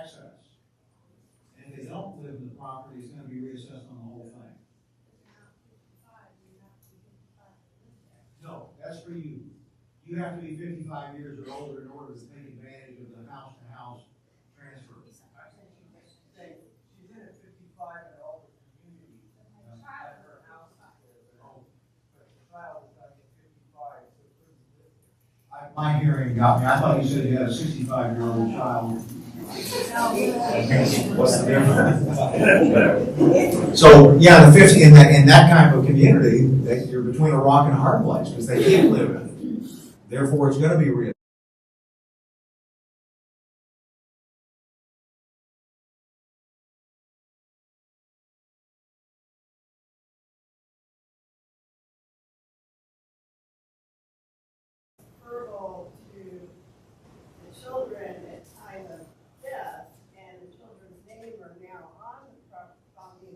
excess. And if they don't live in the property, it's gonna be reassessed on the whole thing. No, that's for you. You have to be 55 years or older in order to take advantage of the house-to-house transfer. She's in a 55 and older community. At her house, but the child is not at 55, so it couldn't live there. My hearing got me. I thought you said you had a 65-year-old child. What's the difference? So, yeah, the 50 in that kind of a community, you're between a rock and a hard place because they can't live in it. Therefore, it's going to be real. Referral to the children at time of death, and the children's name are now on the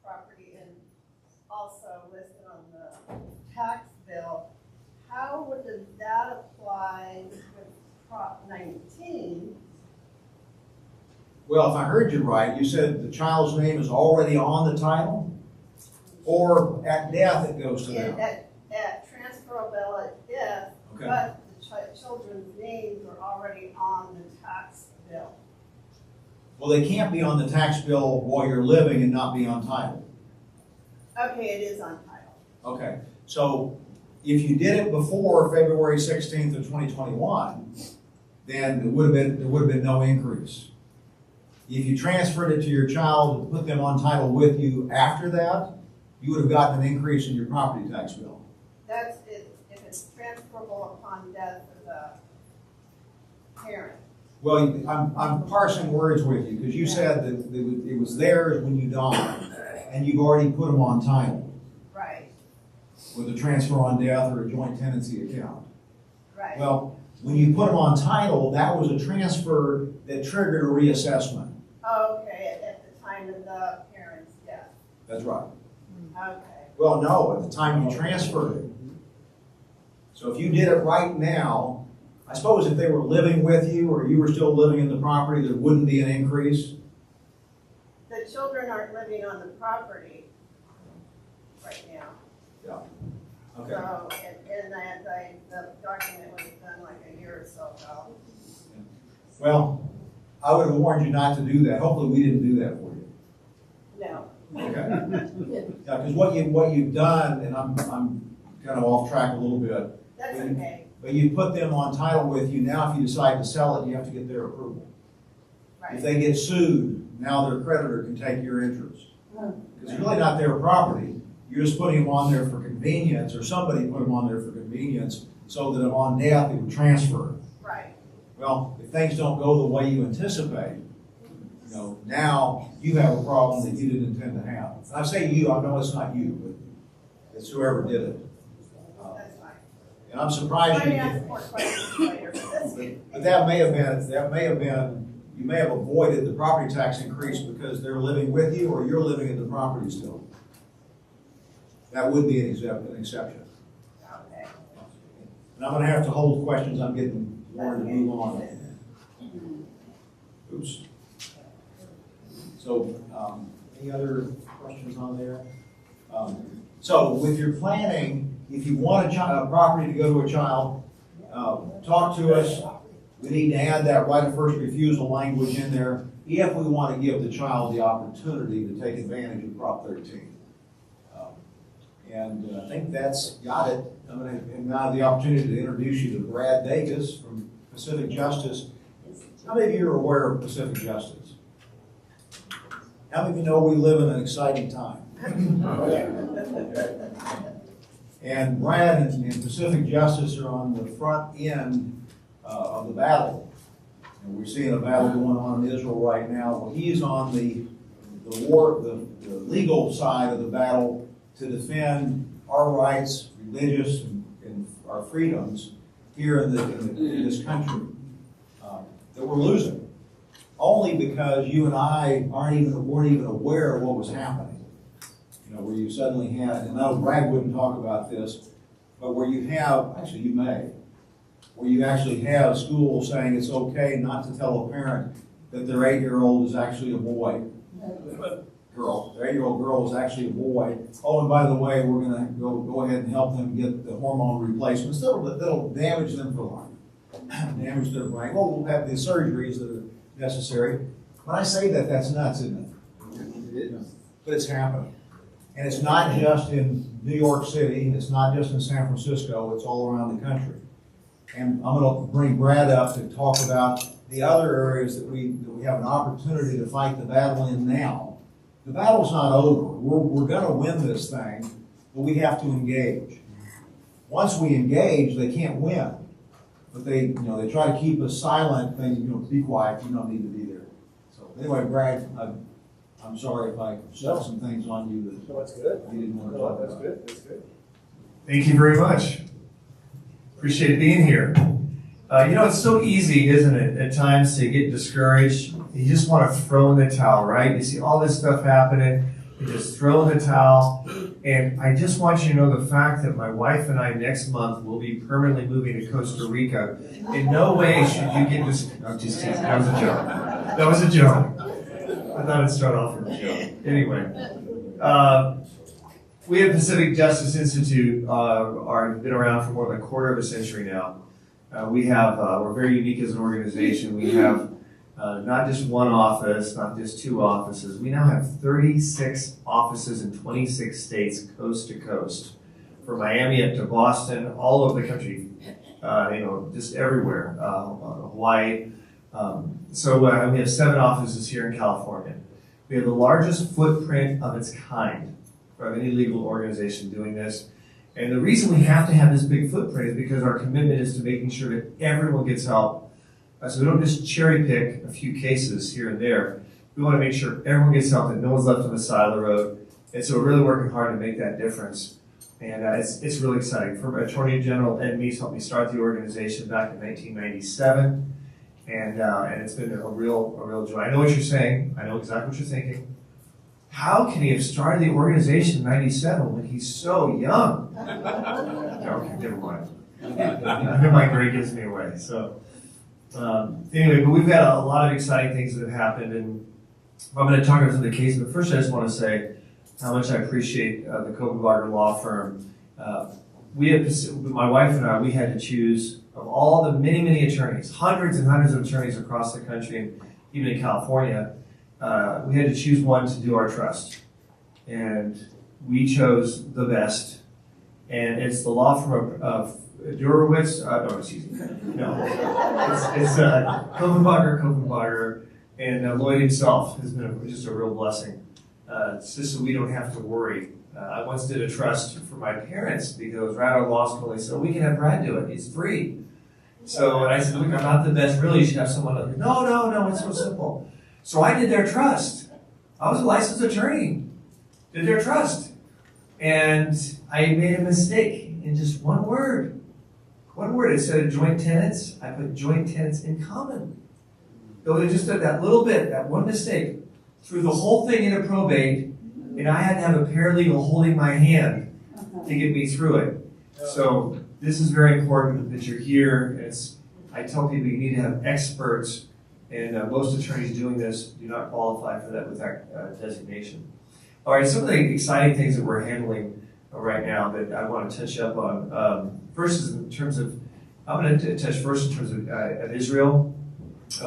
property and also listed on the tax bill. How would that apply with Prop 19? Well, if I heard you right, you said the child's name is already on the title, or at death it goes to them? At transferable at death, Okay. but the children's names are already on the tax bill. Well, they can't be on the tax bill while you're living and not be on title. Okay, it is on title. Okay, so if you did it before February 16th of 2021, then there would have been no increase. If you transferred it to your child and put them on title with you after that, you would have gotten an increase in your property tax bill. That's it, if it's transferable upon death of the parent. Well, I'm parsing words with you because you said that it was theirs when you died, and you've already put them on title Right, with a transfer on death or a joint tenancy account. right. Well, when you put them on title, that was a transfer that triggered a reassessment. Okay, at the time of the parent's death. That's right. Okay, Well, no, at the time you transferred it. So if you did it right now, I suppose if they were living with you or you were still living in the property, there wouldn't be an increase. the children aren't living on the property right now. Yeah. Okay. So, and the document was done like a year or so ago. Well, I would have warned you not to do that. Hopefully we didn't do that for you. No. Okay. Yeah, because what you've done, and I'm kind of off track a little bit. That's okay, But you put them on title with you. Now if you decide to sell it, you have to get their approval. If right. they get sued, now their creditor can take your interest. Because it's really not their property. You're just putting them on there for convenience, or somebody put them on there for convenience, so that if on death, it would transfer. Right, Well, if things don't go the way you anticipate, now you have a problem that you didn't intend to have. And I say you, I know it's not you, but it's whoever did it. that's fine. And I'm surprised I you may ask didn't. more questions later, but this, But you may have avoided the property tax increase because they're living with you or you're living in the property still. That would be an exception. okay. And I'm gonna have to hold questions. I'm getting warned to move on. Oops. So, any other questions on there? So with your planning, if you want a property to go to a child, talk to us. We need to add that right of first refusal language in there if we want to give the child the opportunity to take advantage of Prop 13. And I think that's got it. I'm going to have the opportunity to introduce you to Brad Dacus from Pacific Justice. How many of you are aware of Pacific Justice? How many of you know we live in an exciting time? And Brad and Pacific Justice are on the front end of the battle. And we're seeing a battle going on in Israel right now. Well, he's on the legal side of the battle to defend our rights, religious and our freedoms here in this country that we're losing. Only because you and I weren't even aware of what was happening. Where you suddenly had, and I know Brad wouldn't talk about this, but where you have, actually you may, where you actually have schools saying it's okay not to tell a parent that their 8-year-old is actually a boy. Girl. Their 8-year-old girl is actually a boy. Oh, and by the way, we're going to go ahead and help them get the hormone replacements that'll damage them for life. Damage their brain. Well, we'll have the surgeries that are necessary. When I say that, that's nuts, isn't it? It is. But it's happening. And it's not just in New York City. It's not just in San Francisco. It's all around the country. And I'm going to bring Brad up to talk about the other areas that we have an opportunity to fight the battle in now. The battle's not over. We're going to win this thing, but we have to engage. Once we engage, they can't win. But they try to keep us silent, saying, be quiet, you don't need to be there. So anyway, Brad, I'm sorry if I said some things on you that No, that's good. you didn't want to talk That's about. good. That's good. Thank you very much. Appreciate being here. It's so easy, isn't it, at times to get discouraged. You just want to throw in the towel, right? You see all this stuff happening, you just throw in the towel. And I just want you to know the fact that my wife and I next month will be permanently moving to Costa Rica. In no way should you get this. I'm just teasing. That was a joke. That was a joke. I thought it'd start off with a joke. Anyway. We at Pacific Justice Institute been around for more than a quarter of a century now. We're very unique as an organization. We have not just one office, not just 2 offices. We now have 36 offices in 26 states, coast to coast. From Miami up to Boston, all over the country, just everywhere, Hawaii. So we have 7 offices here in California. We have the largest footprint of its kind of any legal organization doing this. And the reason we have to have this big footprint is because our commitment is to making sure that everyone gets help. So we don't just cherry pick a few cases here and there. We want to make sure everyone gets help, that no one's left on the side of the road. And so we're really working hard to make that difference. And it's really exciting. Former Attorney General Ed Meese helped me start the organization back in 1997. And it's been a real joy. I know what you're saying. I know exactly what you're thinking. How can he have started the organization in 97 when he's so young? Okay, never mind. My grade gives me away. So anyway, but we've had a lot of exciting things that have happened, and I'm going to talk about some of the cases. But first, I just want to say how much I appreciate the Copenbarger law firm. My wife and I, we had to choose of all the many attorneys, hundreds and hundreds of attorneys across the country, and even in California. We had to choose one to do our trust. And we chose the best. And it's the law firm of Durowitz. It's Copenbarger. And Lloyd himself has been just a real blessing. It's just so we don't have to worry. I once did a trust for my parents because right out of law school, they said, we can have Brad do it. It's free. So and I said, look, I'm not the best. Really, you should have someone else. No, it's so simple. So I did their trust. I was a licensed attorney. Did their trust. And I made a mistake in just one word. One word. Instead of joint tenants, I put joint tenants in common. So they just did that little bit, that one mistake, threw the whole thing into probate, and I had to have a paralegal holding my hand to get me through it. So this is very important that you're here. I tell people you need to have experts. And most attorneys doing this do not qualify for that with that designation. All right, some of the exciting things that we're handling right now that I want to touch up on. First is in terms of, I'm going to touch first in terms of Israel.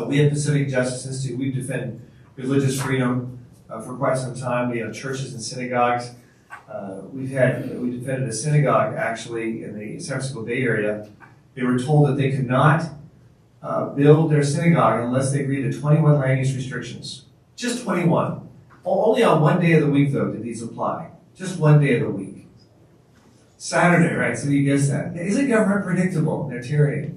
We at Pacific Justice Institute, we defend religious freedom for quite some time. We have churches and synagogues. We defended a synagogue actually in the San Francisco Bay Area. They were told that they could not build their synagogue unless they agreed to 21 land use restrictions. Just 21. Only on one day of the week, though, did these apply. Just one day of the week. Saturday, right? So you guess that. Isn't government predictable? Their tyranny.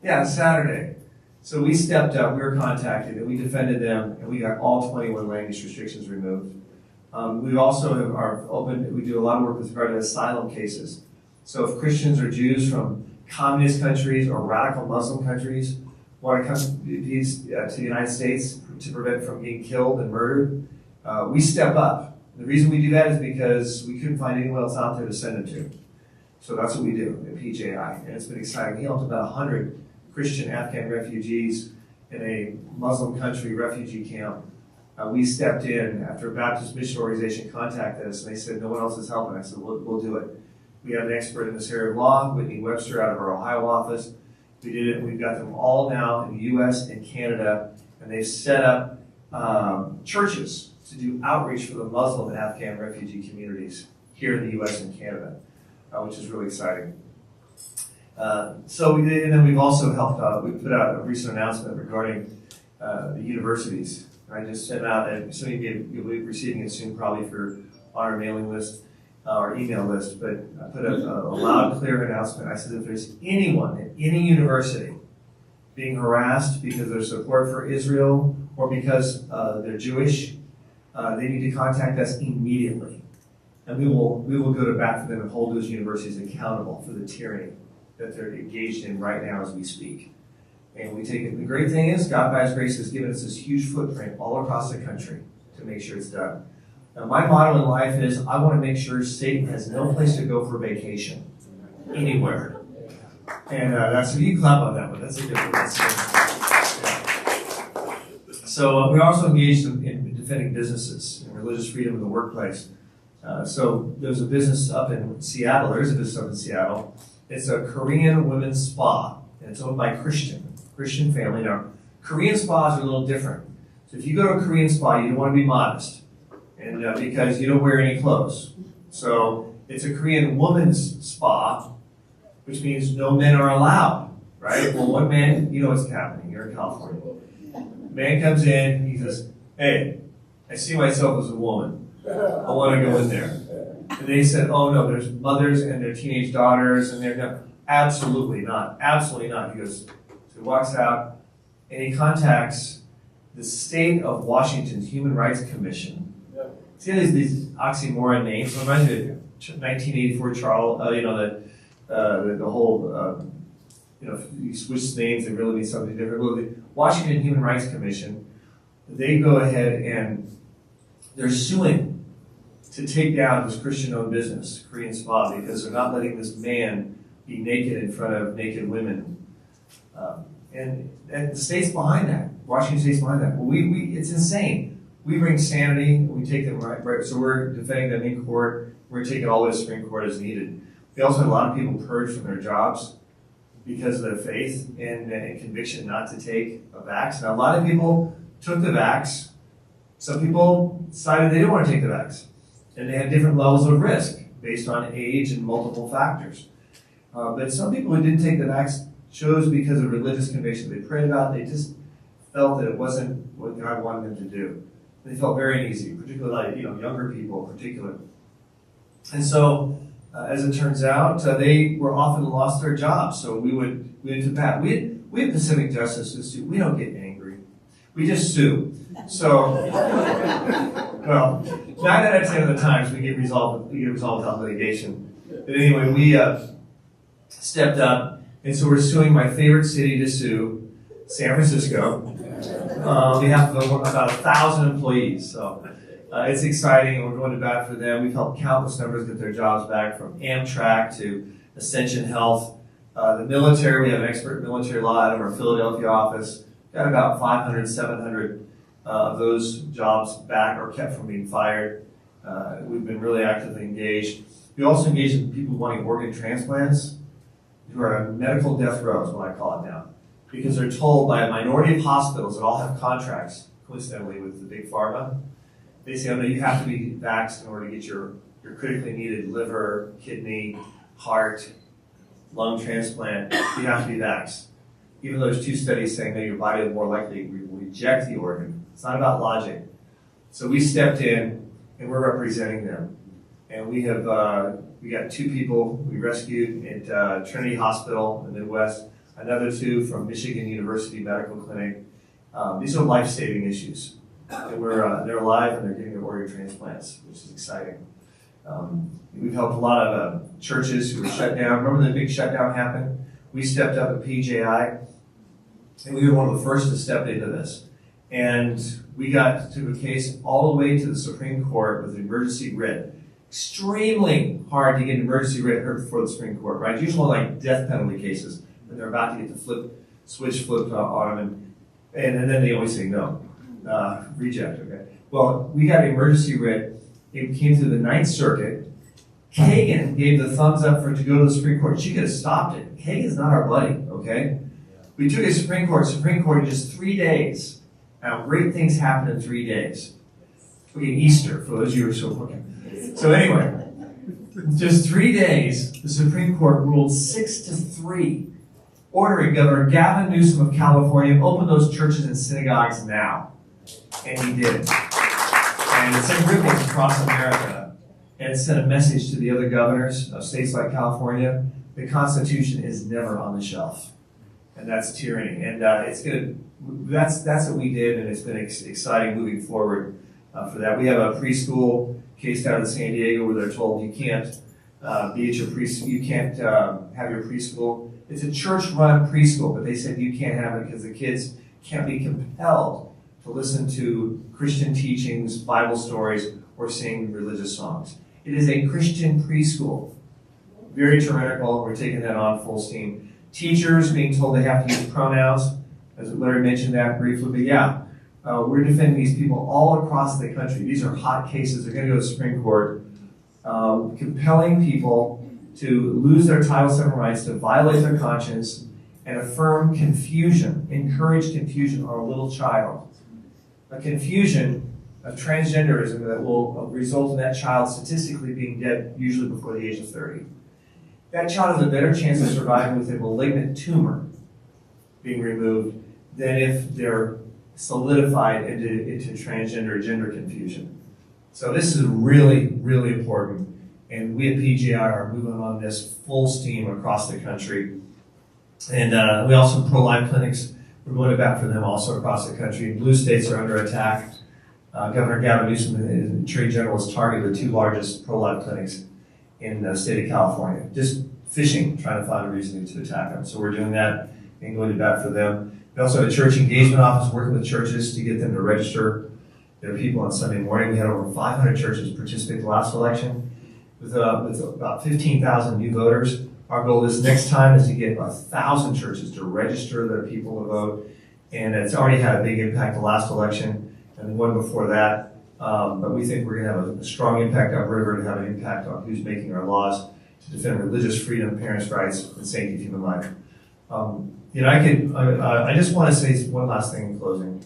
Yeah, Saturday. So we stepped up, we were contacted, and we defended them, and we got all 21 land use restrictions removed. We also are open, we do a lot of work with regard to asylum cases. So if Christians or Jews from communist countries or radical Muslim countries want to come to the United States to prevent from being killed and murdered, we step up. The reason we do that is because we couldn't find anyone else out there to send them to. So that's what we do at PJI, and it's been exciting. We helped about 100 Christian Afghan refugees in a Muslim country refugee camp. We stepped in after a Baptist mission organization contacted us, and they said, no one else is helping. I said, we'll do it. We have an expert in this area of law, Whitney Webster, out of our Ohio office. We did it. We've got them all now in the U.S. and Canada, and they've set up churches to do outreach for the Muslim and Afghan refugee communities here in the U.S. and Canada, which is really exciting. And then we've also helped, we put out a recent announcement regarding the universities. I just sent out, and some of you'll be receiving it soon probably for on our mailing list or email list, but I put a loud, clear announcement. I said if there's anyone at any university being harassed because of their support for Israel or because they're Jewish, they need to contact us immediately. And we will go to bat for them and hold those universities accountable for the tyranny that they're engaged in right now as we speak. And we take it. The great thing is, God by His grace has given us this huge footprint all across the country to make sure it's done. Now, my motto in life is, I want to make sure Satan has no place to go for vacation, anywhere. And that's, you clap on that one. That's a good one. Yeah. So we're also engaged in defending businesses and religious freedom in the workplace. So there's a business up in Seattle. There is a business up in Seattle. It's a Korean women's spa, and it's owned by a Christian family. Now, Korean spas are a little different. So if you go to a Korean spa, you don't want to be modest, and because you don't wear any clothes. So it's a Korean woman's spa, which means no men are allowed, right? Well, one man, you know what's happening here in California. Man comes in, he says, hey, I see myself as a woman. I want to go in there. And they said, oh no, there's mothers and their teenage daughters, and they're no, absolutely not. Absolutely not. He goes, so he walks out, and he contacts the state of Washington's Human Rights Commission. See how these oxymoron names? It reminds me of 1984 Charles, the whole, you switch names, they really mean something different. Well, the Washington Human Rights Commission, they go ahead and they're suing to take down this Christian-owned business, Korean Spa, because they're not letting this man be naked in front of naked women. And the state's behind that. Washington State's behind that. Well, it's insane. We bring sanity, we take them right. So we're defending them in court. We're taking all the way to Supreme Court as needed. We also had a lot of people purged from their jobs because of their faith and conviction not to take a vax. Now, a lot of people took the vax. Some people decided they didn't want to take the vax. And they had different levels of risk based on age and multiple factors. But some people who didn't take the vax chose because of religious conviction. They prayed about it. They just felt that it wasn't what God wanted them to do. They felt very uneasy, particularly younger people in particular. And so, as it turns out, they were often lost their jobs. So we went to bat. We had Pacific Justice Institute. We don't get angry. We just sue. So, well, 9 out of 10 of the times we get resolved without litigation. But anyway, we stepped up, and so we're suing my favorite city to sue, San Francisco. We have about 1,000 employees, so it's exciting, and we're going to bat for them. We've helped countless numbers get their jobs back, from Amtrak to Ascension Health. The military, we have an expert in military law out of our Philadelphia office. Got about 500, 700 of those jobs back or kept from being fired. We've been really actively engaged. We also engage in people wanting organ transplants who are on medical death row, is what I call it now, because they're told by a minority of hospitals that all have contracts, coincidentally, with the big pharma. They say, oh no, you have to be vaxxed in order to get your critically needed liver, kidney, heart, lung transplant. You have to be vaxxed. Even though there's 2 studies saying that your body will more likely reject the organ. It's not about logic. So we stepped in, and we're representing them. And we got 2 people we rescued at Trinity Hospital in the Midwest, another 2 from Michigan University Medical Clinic. These are life-saving issues. And they're alive, and they're getting their organ transplants, which is exciting. We've helped a lot of churches who were shut down. Remember the big shutdown happened? We stepped up at PJI, and we were one of the first to step into this. And we took a case all the way to the Supreme Court with an emergency writ. Extremely hard to get an emergency writ heard before the Supreme Court, right? Usually like death penalty cases, when they're about to get the switch flipped on them. And then they always say no, reject, okay? Well, we got an emergency writ. It came through the Ninth Circuit. Kagan gave the thumbs up for it to go to the Supreme Court. She could have stopped it. Kagan's not our buddy, okay? We took it to Supreme Court in just 3 days. Now, great things happen in 3 days. Okay, Easter, for those of you who are still looking. So anyway, just 3 days, the Supreme Court ruled 6-3, ordering Governor Gavin Newsom of California to open those churches and synagogues now. And he did. And it sent ripples across America. And it sent a message to the other governors of states like California: the Constitution is never on the shelf. And that's tyranny. And that's what we did, and it's been exciting moving forward for that. We have a preschool case out of San Diego where they're told you can't be at your preschool, you can't have your preschool. It's a church-run preschool, but they said you can't have it because the kids can't be compelled to listen to Christian teachings, Bible stories, or sing religious songs. It is a Christian preschool. Very tyrannical. We're taking that on full steam. Teachers being told they have to use pronouns, as Larry mentioned that briefly, but yeah, we're defending these people all across the country. These are hot cases. They're going to go to the Supreme Court, compelling people to lose their Title VII rights, to violate their conscience, and affirm confusion, encourage confusion on a little child. A confusion of transgenderism that will result in that child statistically being dead usually before the age of 30. That child has a better chance of surviving with a malignant tumor being removed than if they're solidified into transgender gender confusion. So this is really, really important. And we at PGI are moving on this full steam across the country. And we also pro-life clinics, we're going to bat for them also across the country. Blue states are under attack. Governor Gavin Newsom and Attorney General has targeted the 2 largest pro-life clinics in the state of California. Just fishing, trying to find a reason to attack them. So we're doing that and going to bat for them. We also have a church engagement office working with churches to get them to register their people on Sunday morning. We had over 500 churches participate in the last election with about 15,000 new voters. Our goal this next time is to get 1,000 churches to register their people to vote. And it's already had a big impact the last election and the one before that. But we think we're going to have a strong impact upriver, to have an impact on who's making our laws to defend religious freedom, parents' rights, and sanctity of human life. I just want to say one last thing in closing.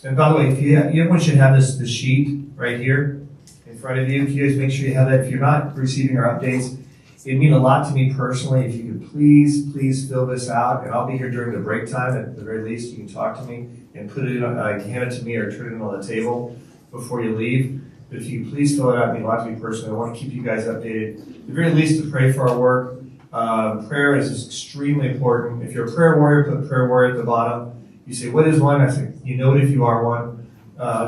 And by the way, everyone should have the sheet right here in front of you. If you guys make sure you have that. If you're not receiving our updates, it'd mean a lot to me personally if you could please fill this out. And I'll be here during the break time at the very least. You can talk to me and put it in, hand it to me or turn it in on the table before you leave. But if you could please fill it out, it'd mean a lot to me personally. I want to keep you guys updated. At the very least, to pray for our work. Prayer is extremely important. If you're a prayer warrior, put prayer warrior at the bottom. You say, what is one? I say, you know it if you are one.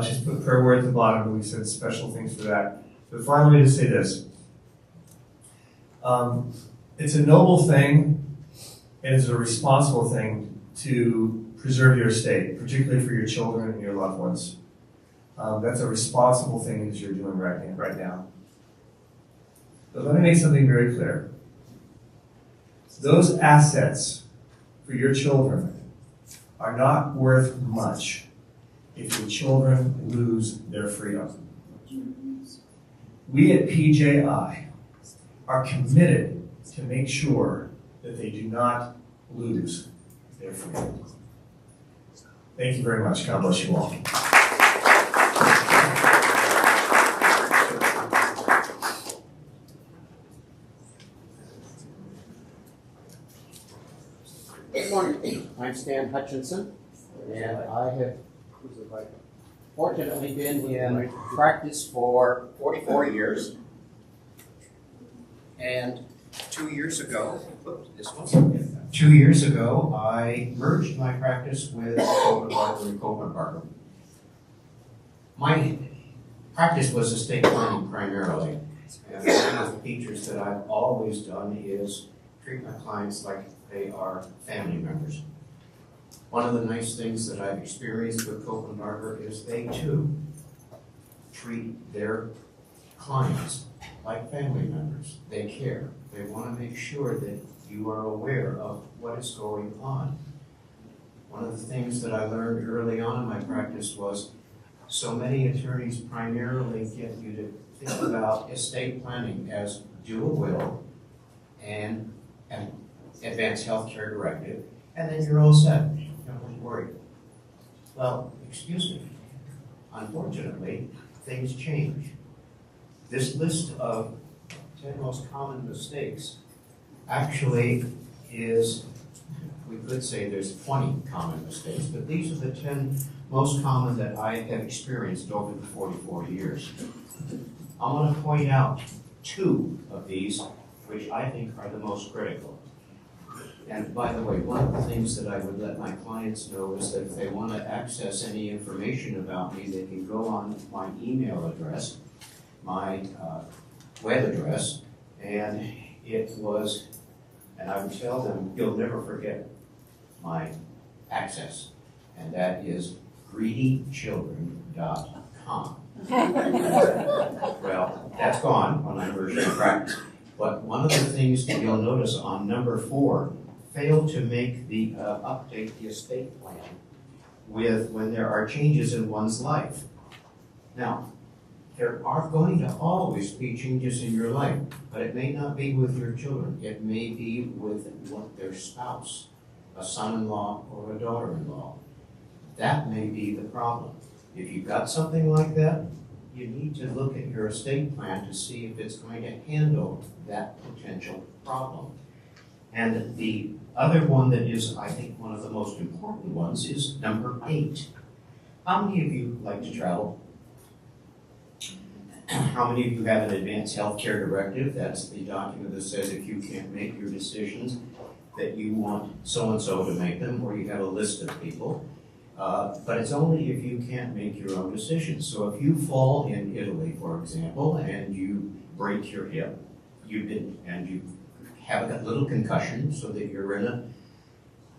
Just put prayer warrior at the bottom, and we said special things for that. But finally, to say this. It's a noble thing, and it's a responsible thing to preserve your estate, particularly for your children and your loved ones. That's a responsible thing that you're doing right now. But let me make something very clear. Those assets for your children are not worth much if your children lose their freedom. We at PJI are committed to make sure that they do not lose their freedom. Thank you very much. God bless you all. Good morning. I'm Stan Hutchinson, and I have fortunately been in practice for 44 years. And 2 years ago, I merged my practice with Copenbarger and Copenbarger. My practice was estate planning primarily, and one of the features that I've always done is treat my clients like they are family members. One of the nice things that I've experienced with Copenbarger is they too treat their clients like family members. They care. They want to make sure that you are aware of what is going on. One of the things that I learned early on in my practice was so many attorneys primarily get you to think about estate planning as do a will and an advanced health care directive, and then you're all set. Don't worry. Well, excuse me. Unfortunately, things change. This list of 10 most common mistakes actually is, we could say there's 20 common mistakes, but these are the 10 most common that I have experienced over the 44 years. I want to point out 2 of these, which I think are the most critical. And by the way, one of the things that I would let my clients know is that if they want to access any information about me, they can go on my email address, my web address, and it was, and I would tell them, you'll never forget my access, and that is greedychildren.com. Well, that's gone on my version of practice. But one of the things that you'll notice on number 4, fail to make the update the estate plan with when there are changes in one's life. Now, there are going to always be changes in your life, but it may not be with your children. It may be with their spouse, a son-in-law or a daughter-in-law. That may be the problem. If you've got something like that, you need to look at your estate plan to see if it's going to handle that potential problem. And the other one that is, I think, one of the most important ones is number 8. How many of you like to travel? How many of you have an advanced health care directive? That's the document that says if you can't make your decisions, that you want so-and-so to make them, or you have a list of people. But it's only if you can't make your own decisions. So if you fall in Italy, for example, and you break your hip, you have a little concussion so that you're in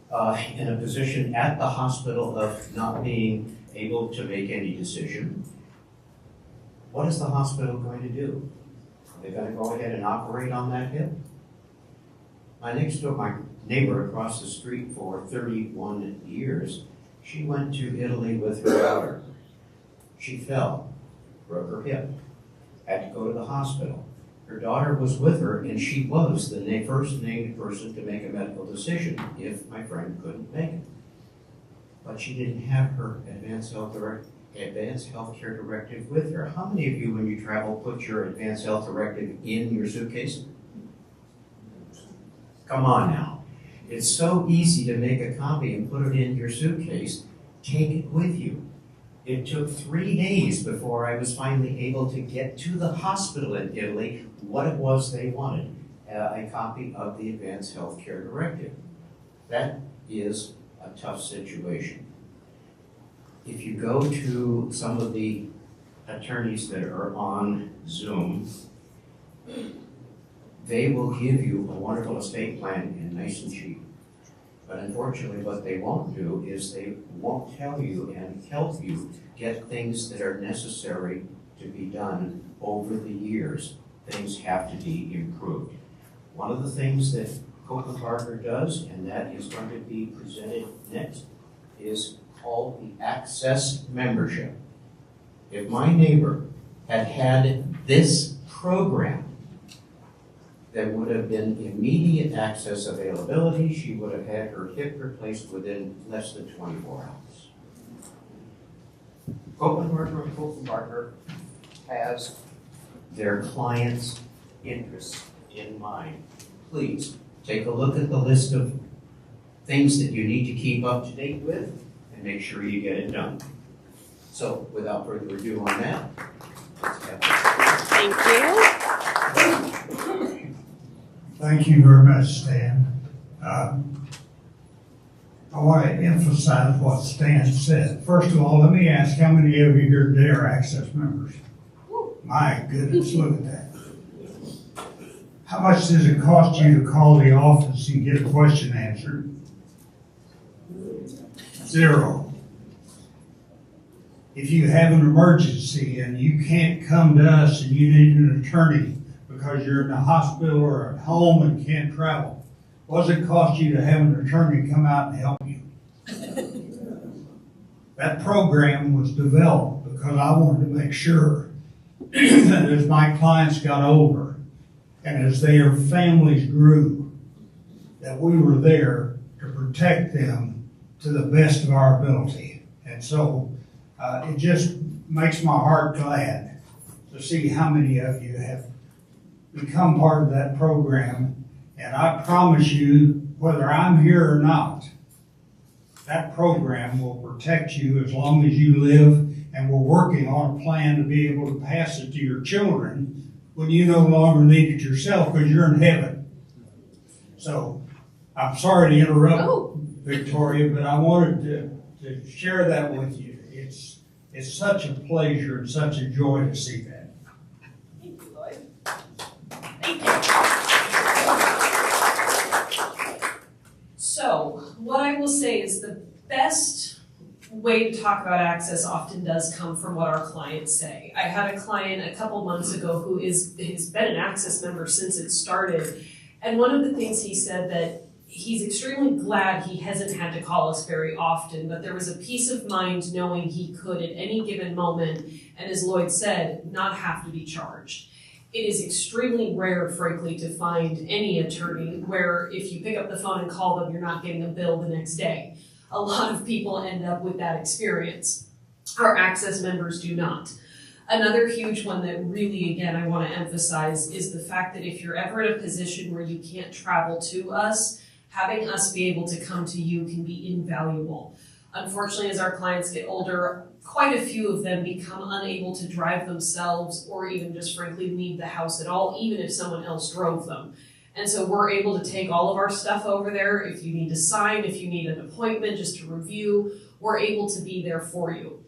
a position at the hospital of not being able to make any decision, what is the hospital going to do? Are they going to go ahead and operate on that hip? My neighbor across the street for 31 years, she went to Italy with her daughter. She fell, broke her hip, had to go to the hospital. Her daughter was with her, and she was the first named person to make a medical decision if my friend couldn't make it. But she didn't have her advanced health care directive with her. How many of you, when you travel, put your advanced health directive in your suitcase? Come on now. It's so easy to make a copy and put it in your suitcase. Take it with you. It took 3 days before I was finally able to get to the hospital in Italy what it was they wanted, a copy of the Advanced Health Care Directive. That is a tough situation. If you go to some of the attorneys that are on Zoom, they will give you a wonderful estate plan and nice and cheap. But unfortunately, what they won't do is they won't tell you and help you get things that are necessary to be done over the years. Things have to be improved. One of the things that Copenbarger does, and that is going to be presented next, is called the Access Membership. If my neighbor had had this program, there would have been immediate access availability. She would have had her hip replaced within less than 24 hours. Copenbarger has their clients' interests in mind. Please take a look at the list of things that you need to keep up to date with and make sure you get it done. So without further ado on that, let's have Thank you. Thank you very much, Stan. I want to emphasize what Stan said. First of all, let me ask how many of you here today are Access members? My goodness, look at that. How much does it cost you to call the office and get a question answered? 0. If you have an emergency and you can't come to us and you need an attorney because you're in the hospital or at home and can't travel, what does it cost you to have an attorney come out and help you? That program was developed because I wanted to make sure that as my clients got older and as their families grew, that we were there to protect them to the best of our ability. And so it just makes my heart glad to see how many of you have become part of that program. And I promise you, whether I'm here or not, that program will protect you as long as you live, and we're working on a plan to be able to pass it to your children when you no longer need it yourself because you're in heaven. So I'm sorry to interrupt, Victoria, but I wanted to share that with you. It's such a pleasure and such a joy to see that. Thank you, Lloyd. Thank you. So, what I will say is the best way to talk about access often does come from what our clients say. I had a client a couple months ago who has been an Access member since it started, and one of the things he said that he's extremely glad he hasn't had to call us very often, but there was a peace of mind knowing he could at any given moment, and as Lloyd said, not have to be charged. It is extremely rare, frankly, to find any attorney where if you pick up the phone and call them, you're not getting a bill the next day. A lot of people end up with that experience. Our Access members do not. Another huge one that really, again, I want to emphasize is the fact that if you're ever in a position where you can't travel to us, having us be able to come to you can be invaluable. Unfortunately, as our clients get older, quite a few of them become unable to drive themselves or even just frankly leave the house at all, even if someone else drove them. And so we're able to take all of our stuff over there. If you need to sign, if you need an appointment just to review, we're able to be there for you.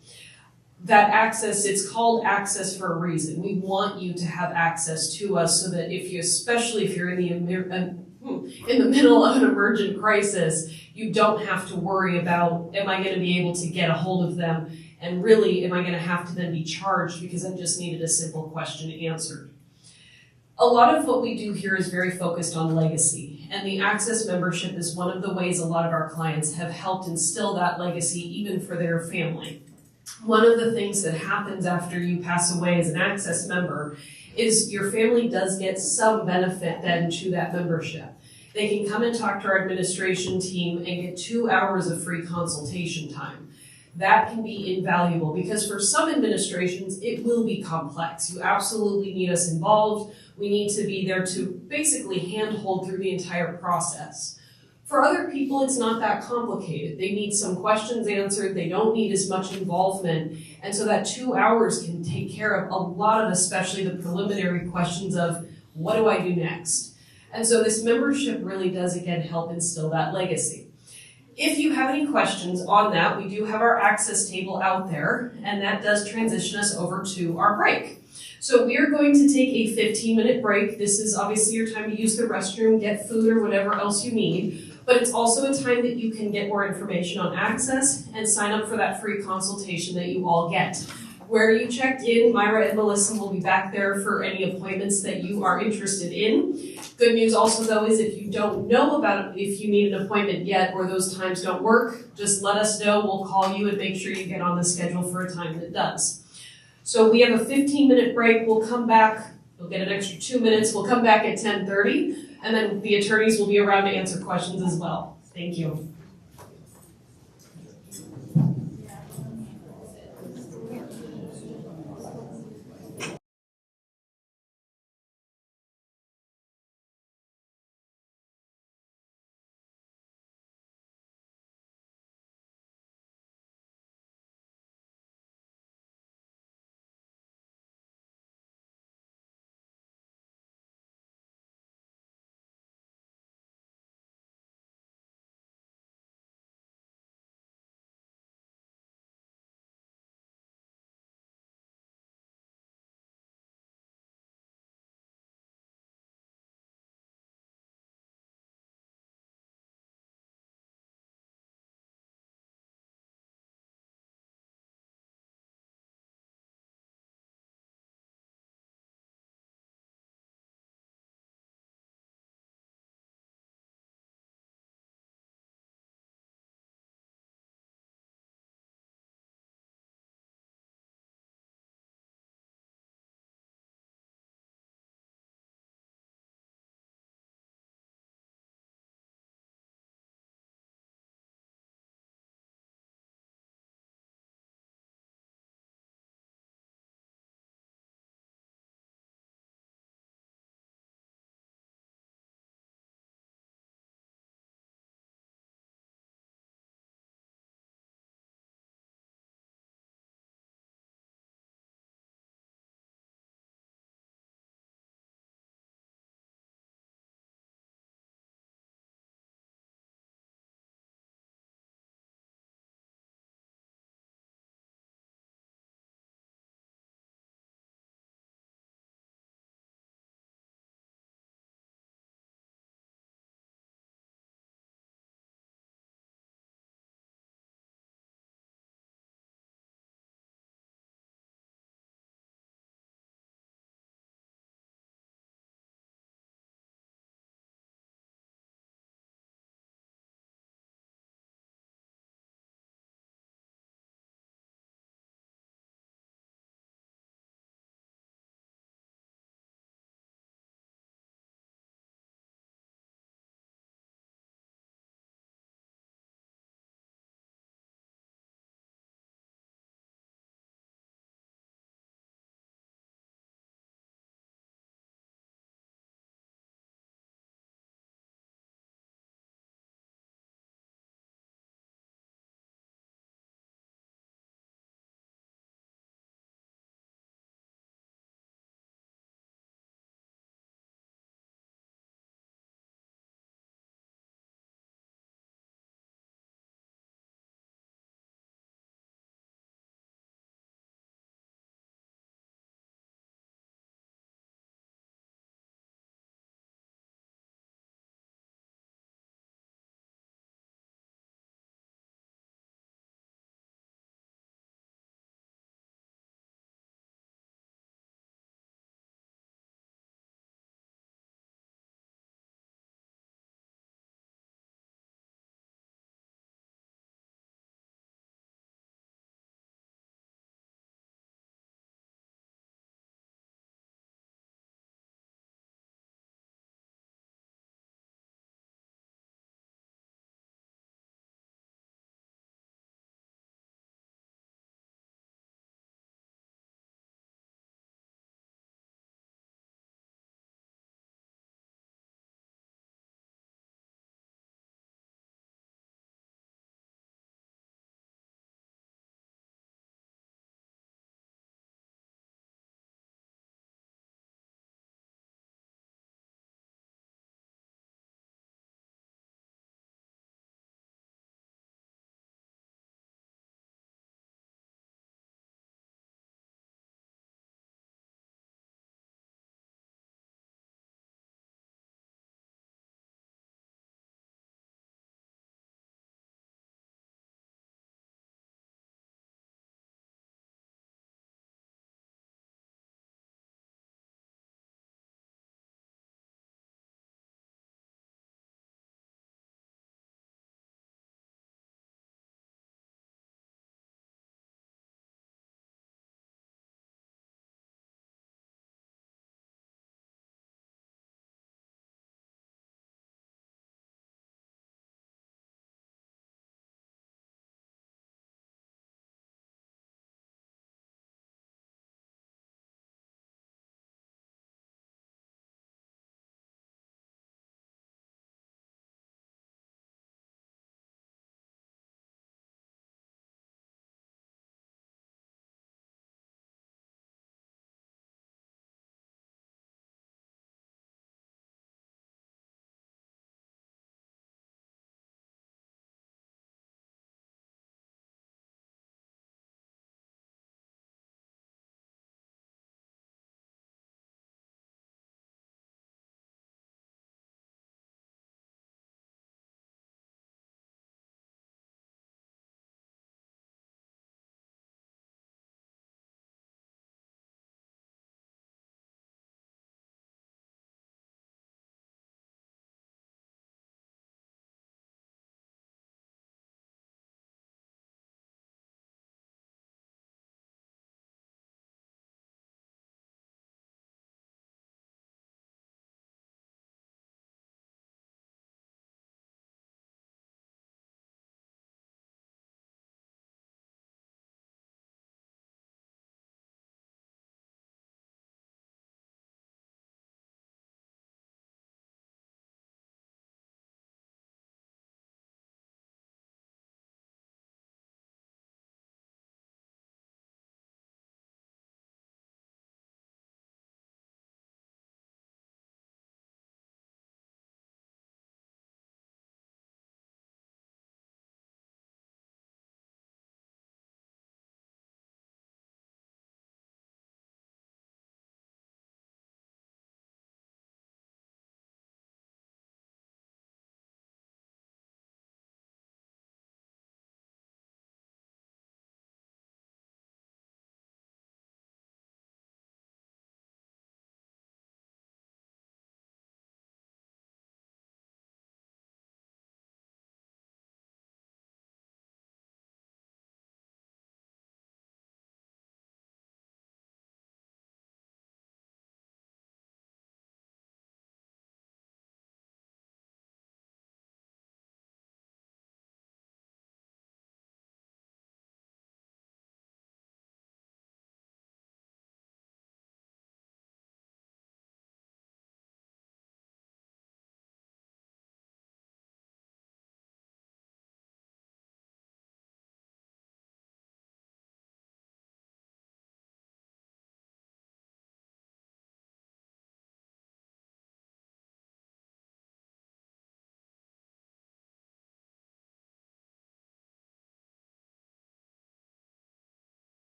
That access, it's called access for a reason. We want you to have access to us so that if you, especially if you're in the middle of an emergent crisis, you don't have to worry about, am I going to be able to get a hold of them? And really, am I going to have to then be charged because I just needed a simple question answered? A lot of what we do here is very focused on legacy, and the Access membership is one of the ways a lot of our clients have helped instill that legacy even for their family. One of the things that happens after you pass away as an Access member is your family does get some benefit then to that membership. They can come and talk to our administration team and get 2 hours of free consultation time. That can be invaluable because for some administrations, it will be complex. You absolutely need us involved. We need to be there to basically handhold through the entire process. For other people, it's not that complicated. They need some questions answered. They don't need as much involvement. And so that 2 hours can take care of a lot of, especially the preliminary questions of, what do I do next? And so this membership really does, again, help instill that legacy. If you have any questions on that, we do have our access table out there, and that does transition us over to our break. So we are going to take a 15-minute break. This is obviously your time to use the restroom, get food, or whatever else you need. But it's also a time that you can get more information on access and sign up for that free consultation that you all get. Where you checked in, Myra and Melissa will be back there for any appointments that you are interested in. Good news also, though, is if you don't know about if you need an appointment yet or those times don't work, just let us know. We'll call you and make sure you get on the schedule for a time that does. So we have a 15-minute break. We'll come back. You'll get an extra 2 minutes. We'll come back at 10:30. And then the attorneys will be around to answer questions as well. Thank you.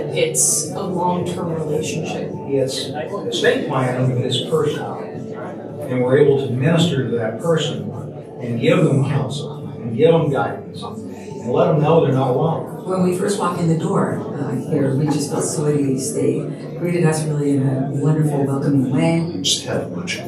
it's a long-term relationship. It's estate planning, but it's personal. And we're able to minister to that person and give them counsel and give them guidance and let them know they're not alone. When we first walked in the door here, we just felt so at ease. They greeted us really in a wonderful, welcoming way. We just had a much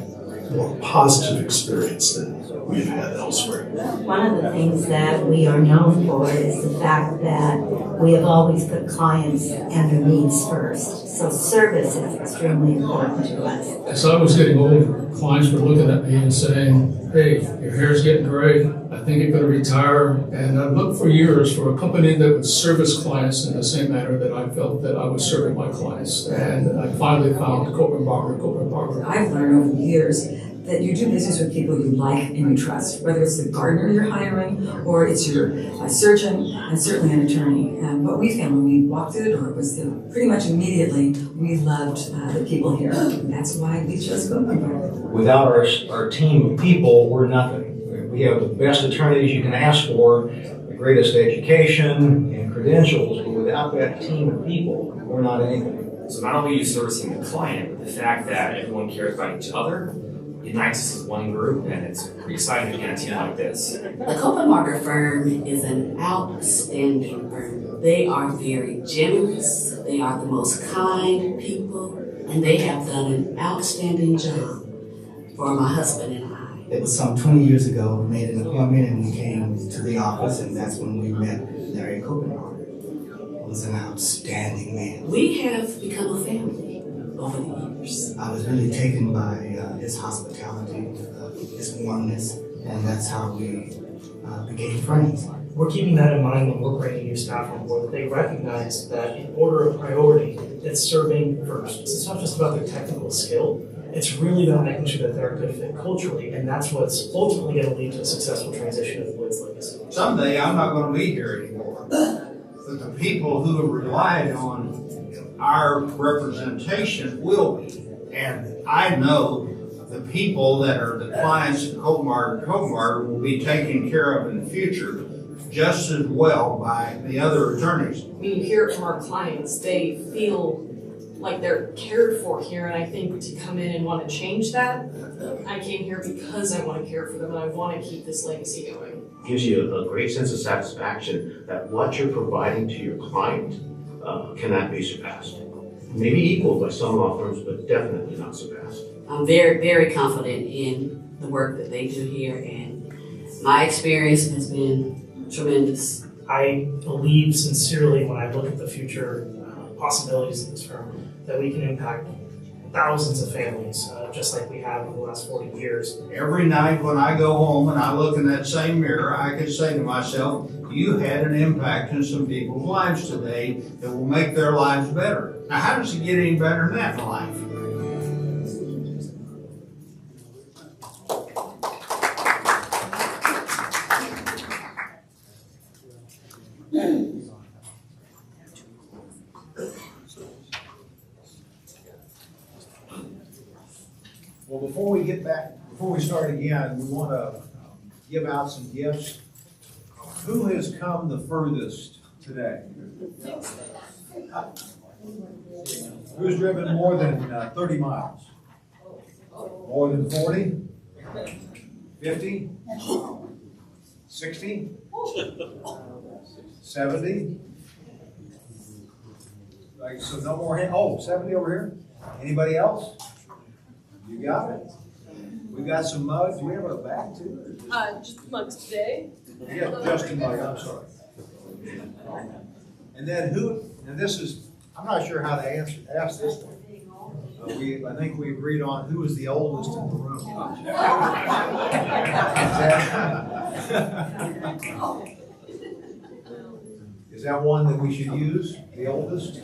more positive experience than we've had elsewhere. One of the things that we are known for is the fact that we have always put clients and their needs first. So service is extremely important to us. As I was getting older, clients were looking at me and saying, hey, your hair's getting gray. I think you're going to retire. And I've looked for years for a company that would service clients in the same manner that I felt that I was serving my clients. And I finally found Copenbarger. I've learned over the years that you do business with people you like and you trust, whether it's the gardener you're hiring or it's your surgeon and certainly an attorney. And what we found when we walked through the door was that pretty much immediately we loved the people here. And that's why we chose Copenbarger. Without our team of people, we're nothing. We have the best attorneys you can ask for, the greatest education and credentials, but without that team of people, we're not anything. So not only are you servicing the client, but the fact that everyone cares about each other unites us as one group, and it's pretty exciting to be on a team like this. The Copenbarger firm is an outstanding firm. They are very generous, they are the most kind people, and they have done an outstanding job for my husband and I. It was some 20 years ago, we made an appointment and we came to the office, and that's when we met Larry Copenbarger. He was an outstanding man. We have become a family over the years. I was really taken by his hospitality, his warmness, and that's how we became friends. We're keeping that in mind when we're bringing new staff on board, that they recognize that in order of priority, it's serving first. It's not just about their technical skill, it's really about making sure that they're a good fit culturally, and that's what's ultimately going to lead to a successful transition of Lloyd's legacy. Someday I'm not going to be here anymore, but the people who have relied on our representation will be. And I know the people that are the clients of Copenbarger will be taken care of in the future just as well by the other attorneys. When you hear it from our clients, they feel like they're cared for here, and I think to come in and want to change that, I came here because I want to care for them and I want to keep this legacy going. Gives you a great sense of satisfaction that what you're providing to your client cannot be surpassed. Maybe equaled by some law firms, but definitely not surpassed. I'm very, very confident in the work that they do here, and my experience has been tremendous. I believe sincerely when I look at the future possibilities of this firm that we can impact thousands of families, just like we have over the last 40 years. Every night when I go home and I look in that same mirror, I can say to myself, you had an impact in some people's lives today that will make their lives better. Now, how does it get any better than that in life? Well, before we start again, we want to give out some gifts. Who has come the furthest today? Who's driven more than 30 miles? More than 40? 50? 60? 70? Like, so no more hand. Oh, 70 over here? Anybody else? You got it. We got some mugs. Do we have a bag too? Just mugs today. Yeah, just a mug. I'm sorry. And then who? And this is. I'm not sure how to ask this one. I think we agreed on who is the oldest in the room. Is that one that we should use? The oldest?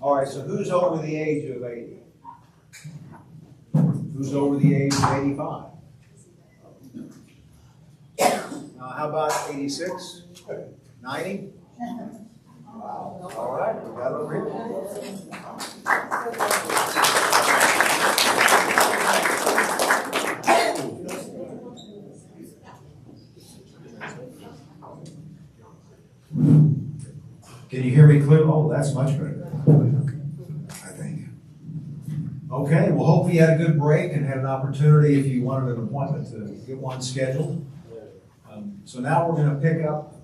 All right. So who's over the age of 80? Who's over the age of 85? How about 86? 90? Wow. All right, we got it over here. Can you hear me clear, oh, that's much better, I think. Okay, well, hopefully you had a good break and had an opportunity, if you wanted an appointment, to get one scheduled. So now we're gonna pick up.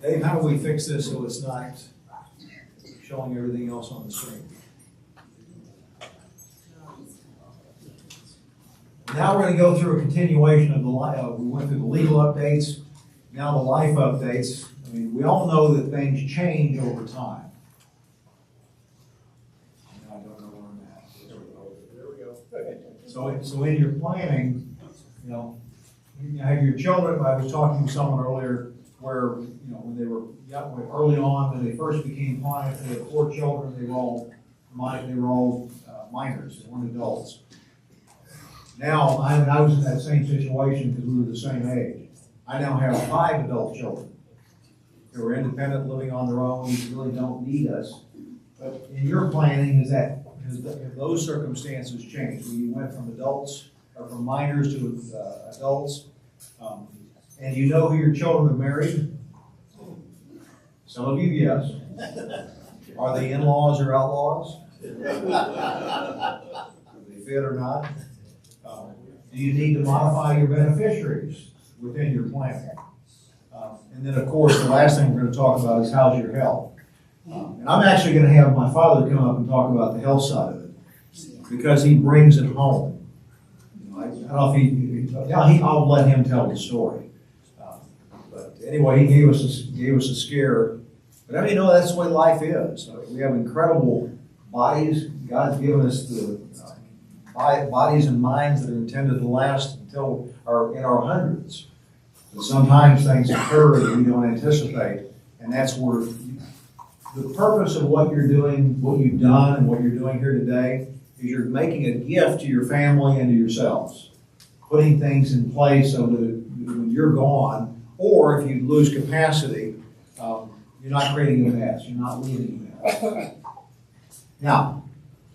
Dave, how do we fix this so it's not showing everything else on the screen? Now we're going to go through a continuation of the we went through the legal updates, now the life updates. I mean, we all know that things change over time. I don't know where I'm at. There we go. So in your planning, you have your children. I was talking to someone earlier where, when they were early on, when they first became clients, they had 4 children. They were all minors. They weren't adults. Now, I was in that same situation because we were the same age. I now have 5 adult children who are independent, living on their own, who really don't need us. But in your planning, have those circumstances changed? When you went from adults, or from minors to adults, and you know who your children have married? Some of you, yes. Are they in-laws or outlaws? Do they fit or not? Do you need to modify your beneficiaries within your plan? And then, of course, the last thing we're going to talk about is how's your health. And I'm actually going to have my father come up and talk about the health side of it because he brings it home. I don't know if I'll let him tell the story. But anyway, he gave us a scare. But that's the way life is. We have incredible bodies. God's given us the bodies and minds that are intended to last until in our hundreds. But sometimes things occur that we don't anticipate, and that's where the purpose of what you're doing, what you've done, and what you're doing here today is you're making a gift to your family and to yourselves, putting things in place so that when you're gone, or if you lose capacity, you're not creating a mess. You're not leaving a mess. Now,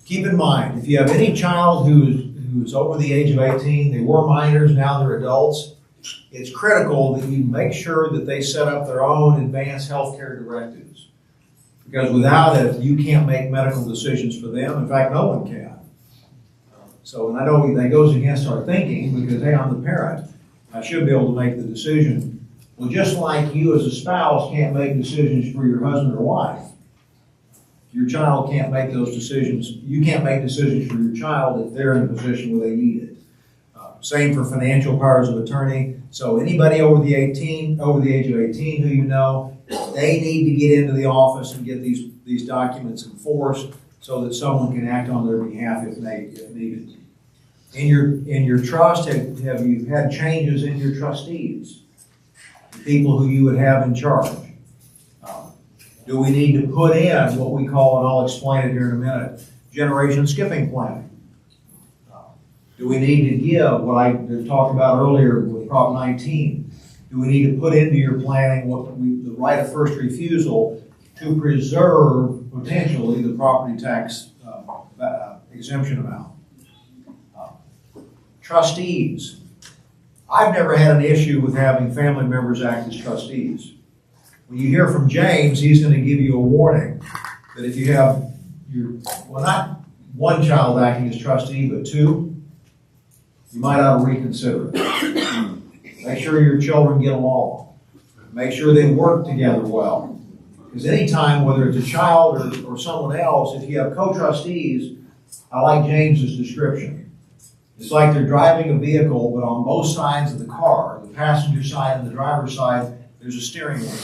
keep in mind, if you have any child who's over the age of 18, they were minors, now they're adults, it's critical that you make sure that they set up their own advanced healthcare directives. Because without it, you can't make medical decisions for them. In fact, no one can. So, and I know that goes against our thinking because, hey, I'm the parent. I should be able to make the decision. Well, just like you as a spouse can't make decisions for your husband or wife, your child can't make those decisions. You can't make decisions for your child if they're in a position where they need it. Same for financial powers of attorney. So anybody over the age of 18 who you know, they need to get into the office and get these documents enforced so that someone can act on their behalf if needed. In your trust, have you had changes in your trustees? The people who you would have in charge? Do we need to put in what we call, and I'll explain it here in a minute, generation skipping planning? Do we need to give what I talked about earlier with Prop 19? Do we need to put into your planning the right of first refusal to preserve potentially the property tax exemption amount? Trustees. I've never had an issue with having family members act as trustees. When you hear from James, he's going to give you a warning that if you have not one child acting as trustee, but 2, you might ought to reconsider it. Make sure your children get along. Make sure they work together well. Because anytime, whether it's a child or someone else, if you have co-trustees, I like James's description. It's like they're driving a vehicle, but on both sides of the car, the passenger side and the driver's side, there's a steering wheel.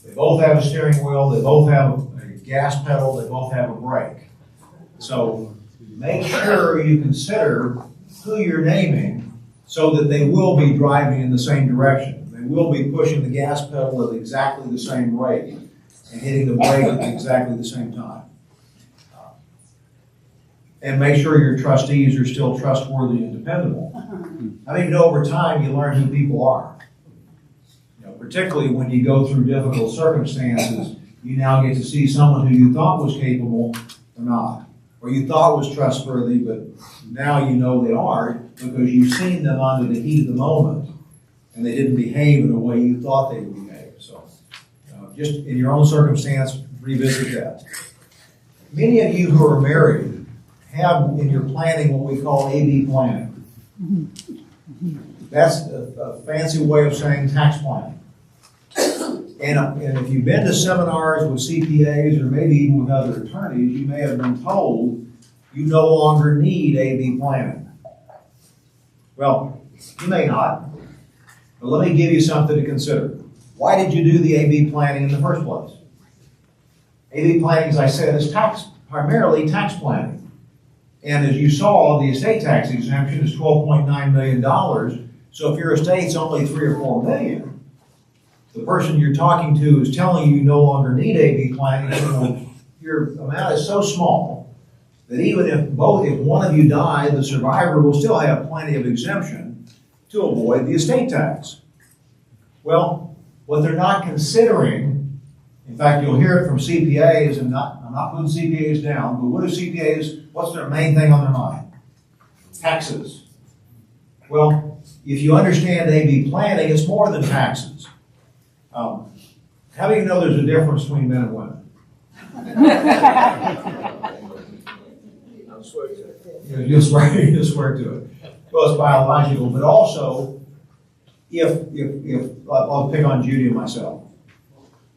They both have a steering wheel, they both have a gas pedal, they both have a brake. So make sure you consider who you're naming so that they will be driving in the same direction. They will be pushing the gas pedal at exactly the same rate and hitting the brake at exactly the same time. And make sure your trustees are still trustworthy and dependable. I think over time you learn who people are. Particularly when you go through difficult circumstances, you now get to see someone who you thought was capable or not. Or you thought was trustworthy, but now you know they aren't because you've seen them under the heat of the moment and they didn't behave in a way you thought they would behave. So just in your own circumstance, revisit that. Many of you who are married have in your planning what we call AB planning. That's a fancy way of saying tax planning. And if you've been to seminars with CPAs or maybe even with other attorneys, you may have been told you no longer need AB planning. Well, you may not, but let me give you something to consider. Why did you do the AB planning in the first place? AB planning, as I said, is primarily tax planning. And as you saw, the estate tax exemption is $12.9 million. So if your estate's only $3 or $4 million, the person you're talking to is telling you no longer need AB planning. Your amount is so small that even if one of you died, the survivor will still have plenty of exemption to avoid the estate tax. Well, what they're not considering, in fact, you'll hear it from CPAs, and I'm not putting CPAs down, but what's their main thing on their mind? Taxes. Well, if you understand AB planning, it's more than taxes. How do you know there's a difference between men and women? You'll swear to it. Well, it's biological, but also, if I'll pick on Judy and myself,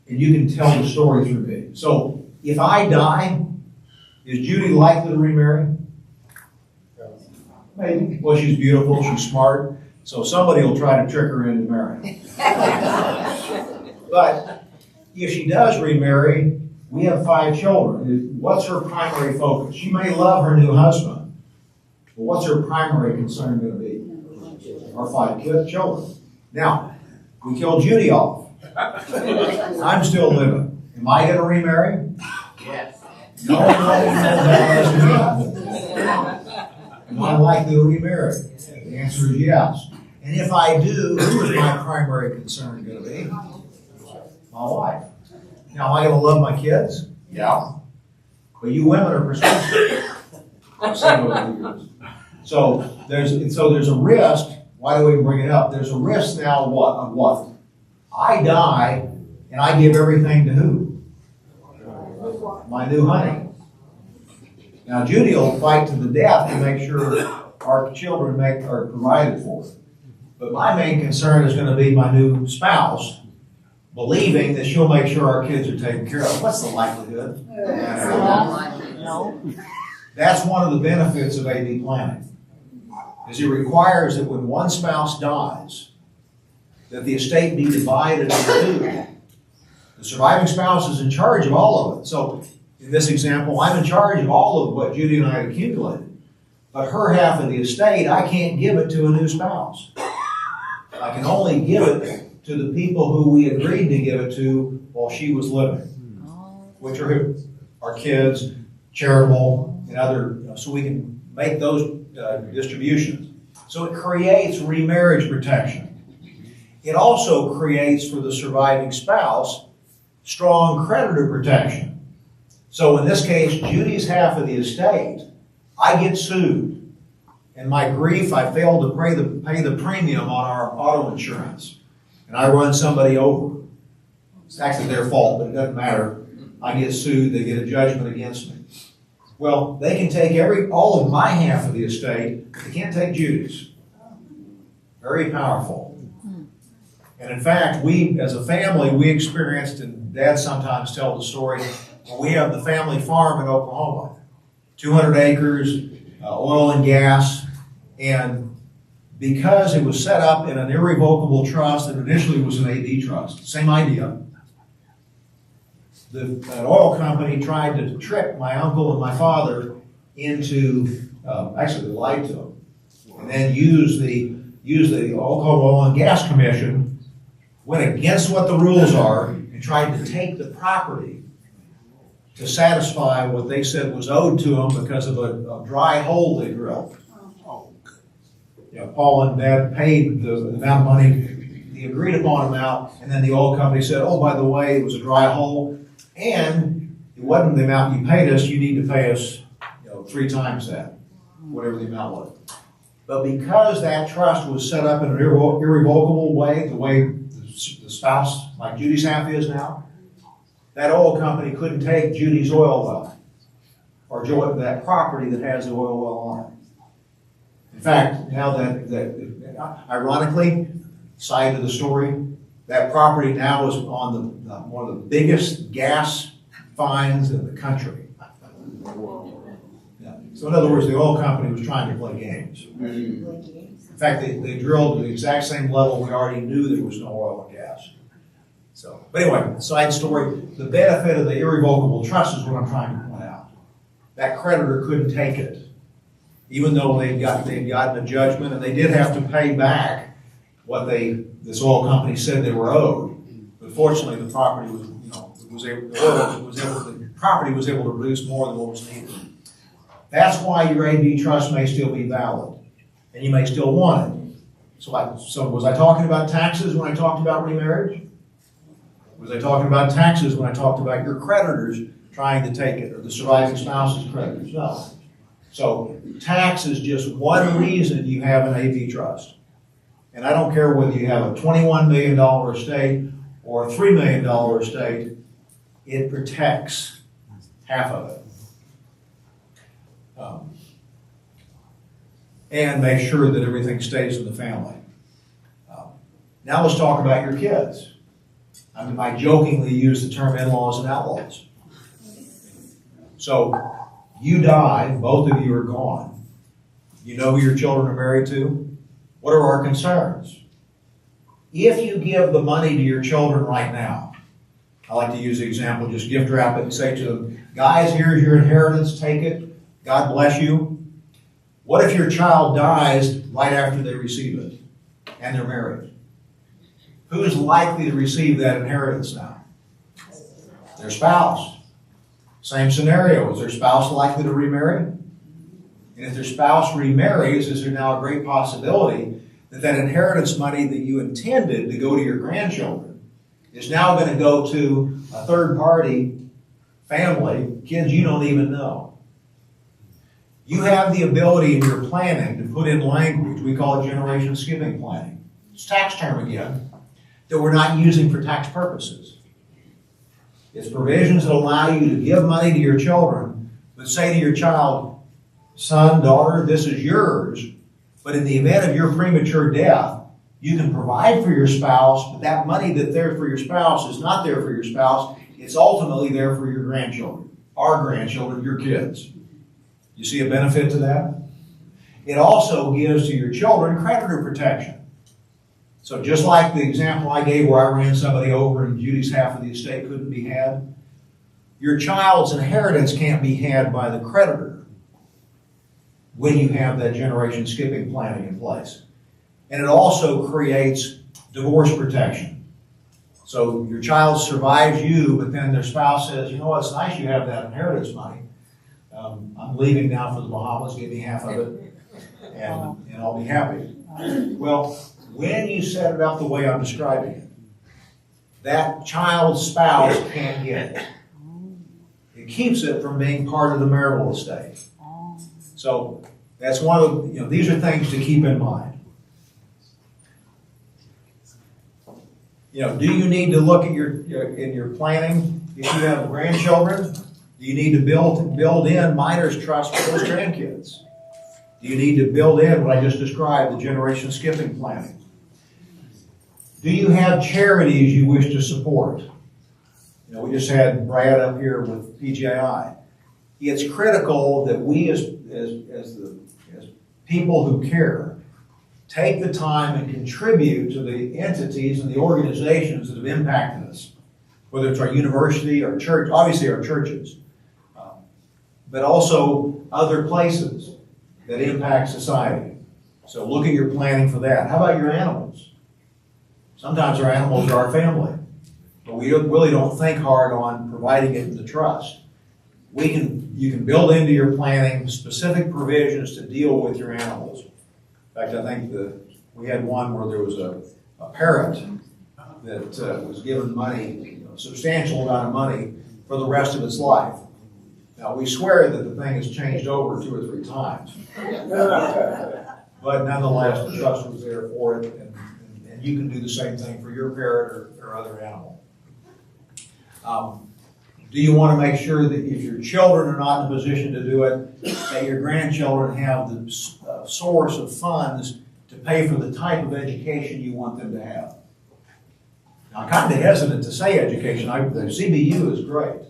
and you can tell the story through me. So, if I die, is Judy likely to remarry? Maybe. Well, she's beautiful, she's smart, so somebody will try to trick her into marrying. But if she does remarry, we have 5 children. What's her primary focus? She may love her new husband, but what's her primary concern going to be? Our 5 children. Now, we killed Judy off. I'm still living. Am I going to remarry? Yes. No. Am I likely to remarry? The answer is yes. And if I do, who is my primary concern going to be? My wife. Now, am I going to love my kids? Yeah. But you women are persuasive. So there's a risk. Why do we bring it up? There's a risk now of what? I die and I give everything to who? My new honey. Now, Judy will fight to the death to make sure our children are provided for. But my main concern is going to be my new spouse, believing that she'll make sure our kids are taken care of. What's the likelihood? No. That's one of the benefits of AB planning, is it requires that when one spouse dies, that the estate be divided into 2. The surviving spouse is in charge of all of it. So in this example, I'm in charge of all of what Judy and I had accumulated. But her half of the estate, I can't give it to a new spouse. I can only give it to the people who we agreed to give it to while she was living, which are who? Our kids, charitable, and other, so we can make those distributions. So it creates remarriage protection. It also creates for the surviving spouse strong creditor protection. So in this case, Judy's half of the estate, I get sued. In my grief, I failed to pay the premium on our auto insurance. And I run somebody over. It's actually their fault, but it doesn't matter. I get sued, they get a judgment against me. Well, they can take all of my half of the estate, but they can't take Judy's. Very powerful. And in fact, we, as a family, we experienced, and Dad sometimes tells the story, when we have the family farm in Oklahoma, 200 acres, oil and gas, and because it was set up in an irrevocable trust that initially was an AB trust, same idea, an oil company tried to trick my uncle and my father into, actually they lied to them, and then use the Oklahoma Oil and Gas Commission, went against what the rules are, and tried to take the property to satisfy what they said was owed to them because of a dry hole they drilled. Paul and Dad paid the amount of money, the agreed upon amount, and then the oil company said, oh, by the way, it was a dry hole, and it wasn't the amount you paid us, you need to pay us 3 times that, whatever the amount was. But because that trust was set up in an irrevocable way, the way the spouse, like Judy's half is now, that oil company couldn't take Judy's oil well, or that property that has the oil well on it. In fact, now that ironically, side of the story, that property now is on one of the biggest gas finds in the country. Yeah. So in other words, the oil company was trying to play games. In fact, they drilled to the exact same level we already knew there was no oil and gas. So, but anyway, side story, the benefit of the irrevocable trust is what I'm trying to point out. That creditor couldn't take it, even though they'd gotten a judgment, and they did have to pay back what this oil company said they were owed. But fortunately, the property the property was able to produce more than what was needed. That's why your AB trust may still be valid, and you may still want it. So was I talking about taxes when I talked about remarriage? Was I talking about taxes when I talked about your creditors trying to take it, or the surviving spouse's creditors? No. So tax is just one reason you have an AB trust. And I don't care whether you have a $21 million estate or a $3 million estate, it protects half of it. And make sure that everything stays in the family. Now let's talk about your kids. I jokingly use the term in-laws and outlaws. So you die, both of you are gone. You know who your children are married to? What are our concerns? If you give the money to your children right now, I like to use the example, just gift wrap it and say to them, guys, here's your inheritance, take it, God bless you. What if your child dies right after they receive it and they're married? Who's likely to receive that inheritance now? Their spouse. Same scenario, is their spouse likely to remarry? And if their spouse remarries, is there now a great possibility that that inheritance money that you intended to go to your grandchildren is now going to go to a third party family, kids you don't even know? You have the ability in your planning to put in language, we call it generation skipping planning. It's a tax term again, that we're not using for tax purposes. It's provisions that allow you to give money to your children, but say to your child, son, daughter, this is yours, but in the event of your premature death, you can provide for your spouse, but that money that's there for your spouse is not there for your spouse. It's ultimately there for your grandchildren, our grandchildren, your kids. You see a benefit to that? It also gives to your children creditor protection. So just like the example I gave where I ran somebody over and Judy's half of the estate couldn't be had, your child's inheritance can't be had by the creditor when you have that generation skipping planning in place. And it also creates divorce protection. So your child survives you, but then their spouse says, you know what, it's nice you have that inheritance money. I'm leaving now for the Bahamas, give me half of it, and I'll be happy. Well, when you set it up the way I'm describing it, that child's spouse can't get it. It keeps it from being part of the marital estate. So that's one of the, these are things to keep in mind. Do you need to look at in your planning, if you have grandchildren, do you need to build in minor's trust for those grandkids? Do you need to build in what I just described, the generation skipping planning? Do you have charities you wish to support? We just had Brad up here with PGI. It's critical that we as people who care take the time and contribute to the entities and the organizations that have impacted us, whether it's our university, our church, obviously our churches, but also other places that impact society. So look at your planning for that. How about your animals? Sometimes our animals are our family, but we really don't think hard on providing it in the trust. You can build into your planning specific provisions to deal with your animals. In fact, I think we had one where there was a parrot that was given money, a substantial amount of money for the rest of its life. Now, we swear that the thing has changed over 2 or 3 times. But nonetheless, the trust was there for it, and you can do the same thing for your parrot or other animal. Do you want to make sure that if your children are not in a position to do it, that your grandchildren have the source of funds to pay for the type of education you want them to have? Now, I'm kind of hesitant to say education. The CBU is great.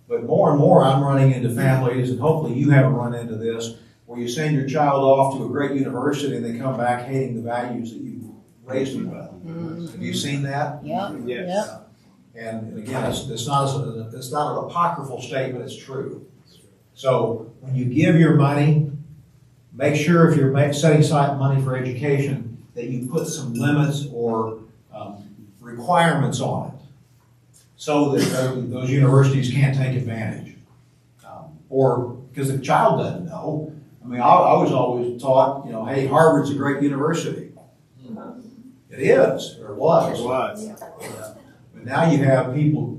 But more and more I'm running into families, and hopefully you haven't run into this, where you send your child off to a great university and they come back hating the values that you raised them with. Have you seen that? Yeah. Yes. And again, it's not an apocryphal statement, it's true. So when you give your money, make sure if you're setting aside money for education that you put some limits or requirements on it so that those universities can't take advantage. Or because the child doesn't know. I mean, I was always taught, hey, Harvard's a great university. It is, or it was. It was. But now you have people,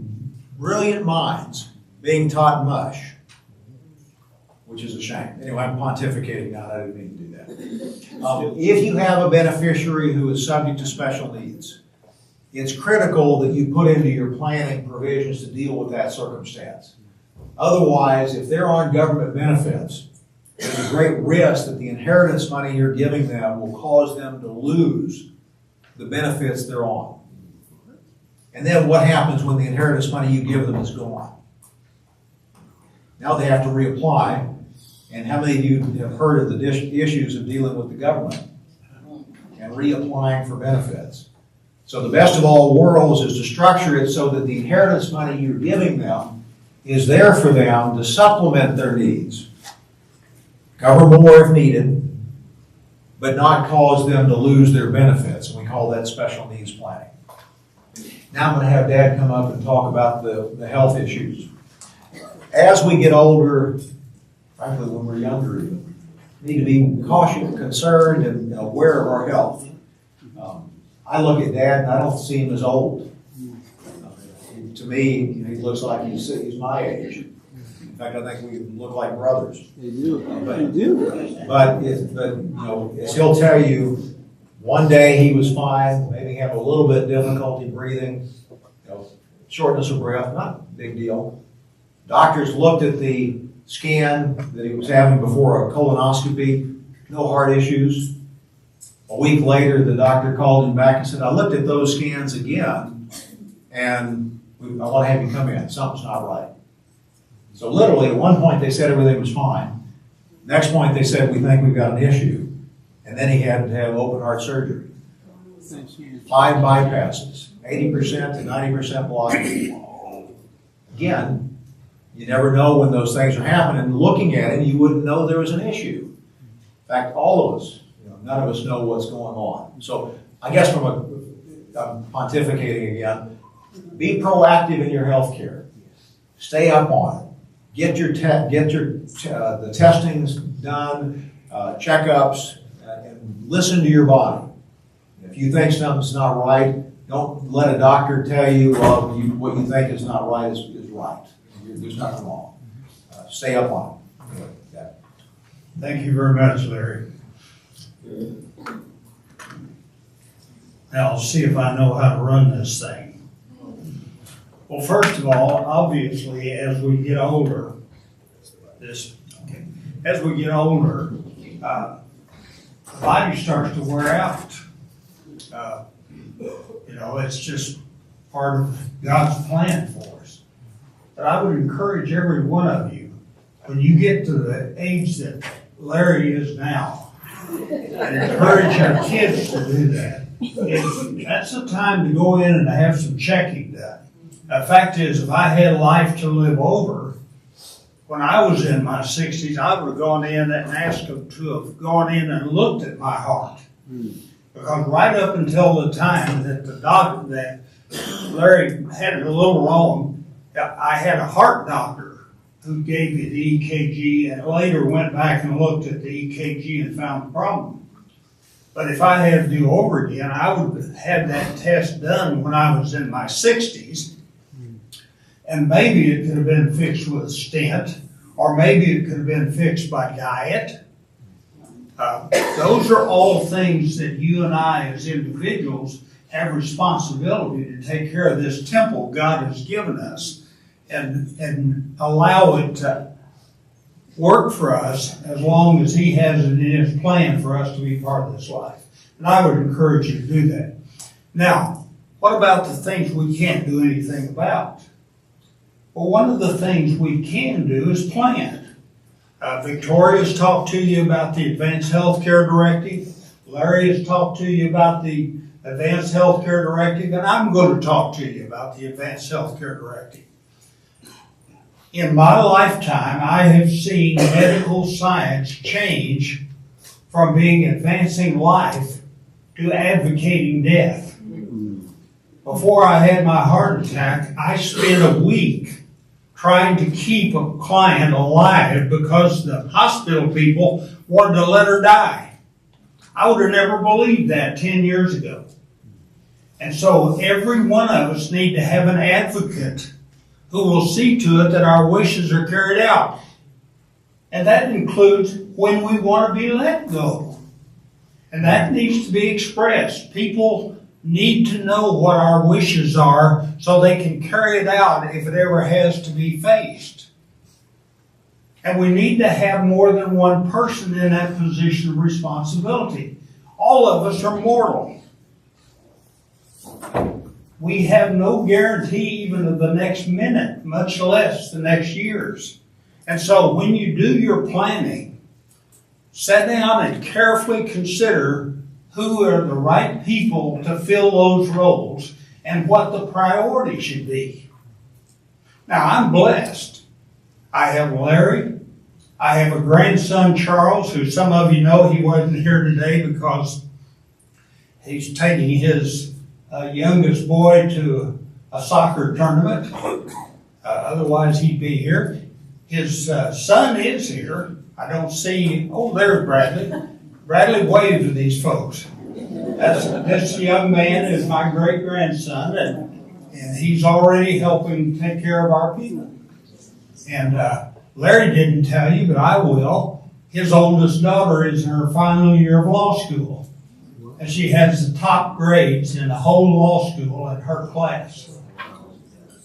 brilliant minds, being taught mush, which is a shame. Anyway, I'm pontificating now. I didn't mean to do that. If you have a beneficiary who is subject to special needs, it's critical that you put into your planning provisions to deal with that circumstance. Otherwise, if they're on government benefits, there's a great risk that the inheritance money you're giving them will cause them to lose the benefits they're on. And then what happens when the inheritance money you give them is gone? Now they have to reapply. And how many of you have heard of the issues of dealing with the government and reapplying for benefits? So the best of all worlds is to structure it so that the inheritance money you're giving them is there for them to supplement their needs. Cover more if needed, but not cause them to lose their benefits. And we call that special needs planning. Now I'm going to have Dad come up and talk about the health issues. As we get older, frankly, when we're younger even, we need to be cautious, concerned, and aware of our health. I look at Dad and I don't see him as old. To me, he looks like he's my age. In fact, I think we look like brothers. They do. But as he'll tell you, one day he was fine, maybe have a little bit difficulty breathing, shortness of breath, not a big deal. Doctors looked at the scan that he was having before a colonoscopy, no heart issues. A week later, the doctor called him back and said, I looked at those scans again, and I want to have you come in. Something's not right. So literally, at one point, they said everything was fine. Next point, they said, we think we've got an issue. And then he had to have open heart surgery. 5 bypasses, 80% to 90% blockage. Again, you never know when those things are happening. Looking at it, you wouldn't know there was an issue. In fact, all of us, none of us know what's going on. So I guess I'm pontificating again, be proactive in your health care. Stay up on it. Get the testings done, checkups, and listen to your body. If you think something's not right, don't let a doctor tell you, what you think is not right is right. There's nothing wrong. Stay up on it. Thank you very much, Larry. Now, I'll see if I know how to run this thing. Well, first of all, obviously, as we get older, the body starts to wear out. It's just part of God's plan for us. But I would encourage every one of you, when you get to the age that Larry is now, and encourage your kids to do that. That's the time to go in and have some checking done. The fact is, if I had life to live over, when I was in my 60s, I would have gone in and asked them to have gone in and looked at my heart. Because right up until the time that the doctor, that Larry had it a little wrong, I had a heart doctor who gave me the EKG and later went back and looked at the EKG and found the problem. But if I had to do over again, I would have had that test done when I was in my 60s. And maybe it could have been fixed with a stent, or maybe it could have been fixed by diet. Those are all things that you and I as individuals have responsibility to take care of this temple God has given us. and allow it to work for us as long as he has it in his plan for us to be part of this life. And I would encourage you to do that. Now, what about the things we can't do anything about? Well, one of the things we can do is plan. Victoria's talked to you about the Advanced Healthcare Directive. Larry has talked to you about the Advanced Healthcare Directive, and I'm going to talk to you about the Advanced Healthcare Directive. In my lifetime, I have seen medical science change from being advancing life to advocating death. Before I had my heart attack, I spent a week trying to keep a client alive because the hospital people wanted to let her die. I would have never believed that 10 years ago. And so every one of us need to have an advocate who will see to it that our wishes are carried out. And that includes when we want to be let go. And that needs to be expressed. People need to know what our wishes are so they can carry it out if it ever has to be faced. And we need to have more than one person in that position of responsibility. All of us are mortal. We have no guarantee even of the next minute, much less the next years. And so when you do your planning, sit down and carefully consider who are the right people to fill those roles and what the priority should be. Now, I'm blessed. I have Larry. I have a grandson, Charles, who some of you know he wasn't here today because he's taking his youngest boy to a soccer tournament. Otherwise, he'd be here. His son is here. I don't see, oh, there's Bradley. Bradley, wave to these folks. This young man is my great-grandson, and he's already helping take care of our people. And Larry didn't tell you, but I will. His oldest daughter is in her final year of law school, and she has the top grades in the whole law school in her class.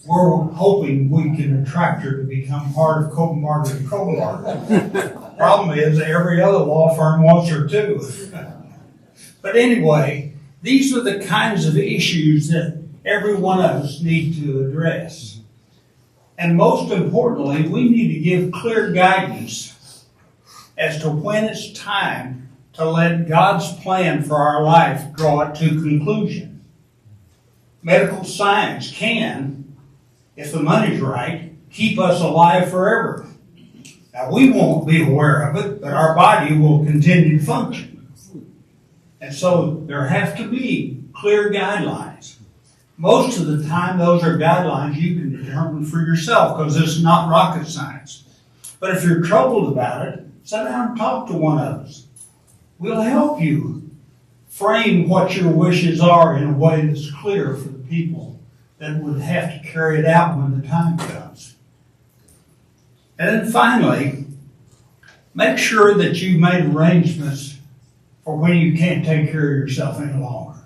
We're hoping we can attract her to become part of Copenbarger and Copenbarger. Problem is, every other law firm wants her too. But anyway, these are the kinds of issues that every one of us need to address. And most importantly, we need to give clear guidance as to when it's time to let God's plan for our life draw it to conclusion. Medical science can, if the money's right, keep us alive forever. Now, we won't be aware of it, but our body will continue to function. And so there have to be clear guidelines. Most of the time, those are guidelines you can determine for yourself because it's not rocket science. But if you're troubled about it, sit down and talk to one of us. We'll help you frame what your wishes are in a way that's clear for the people that would have to carry it out when the time comes. And then finally, make sure that you've made arrangements for when you can't take care of yourself any longer.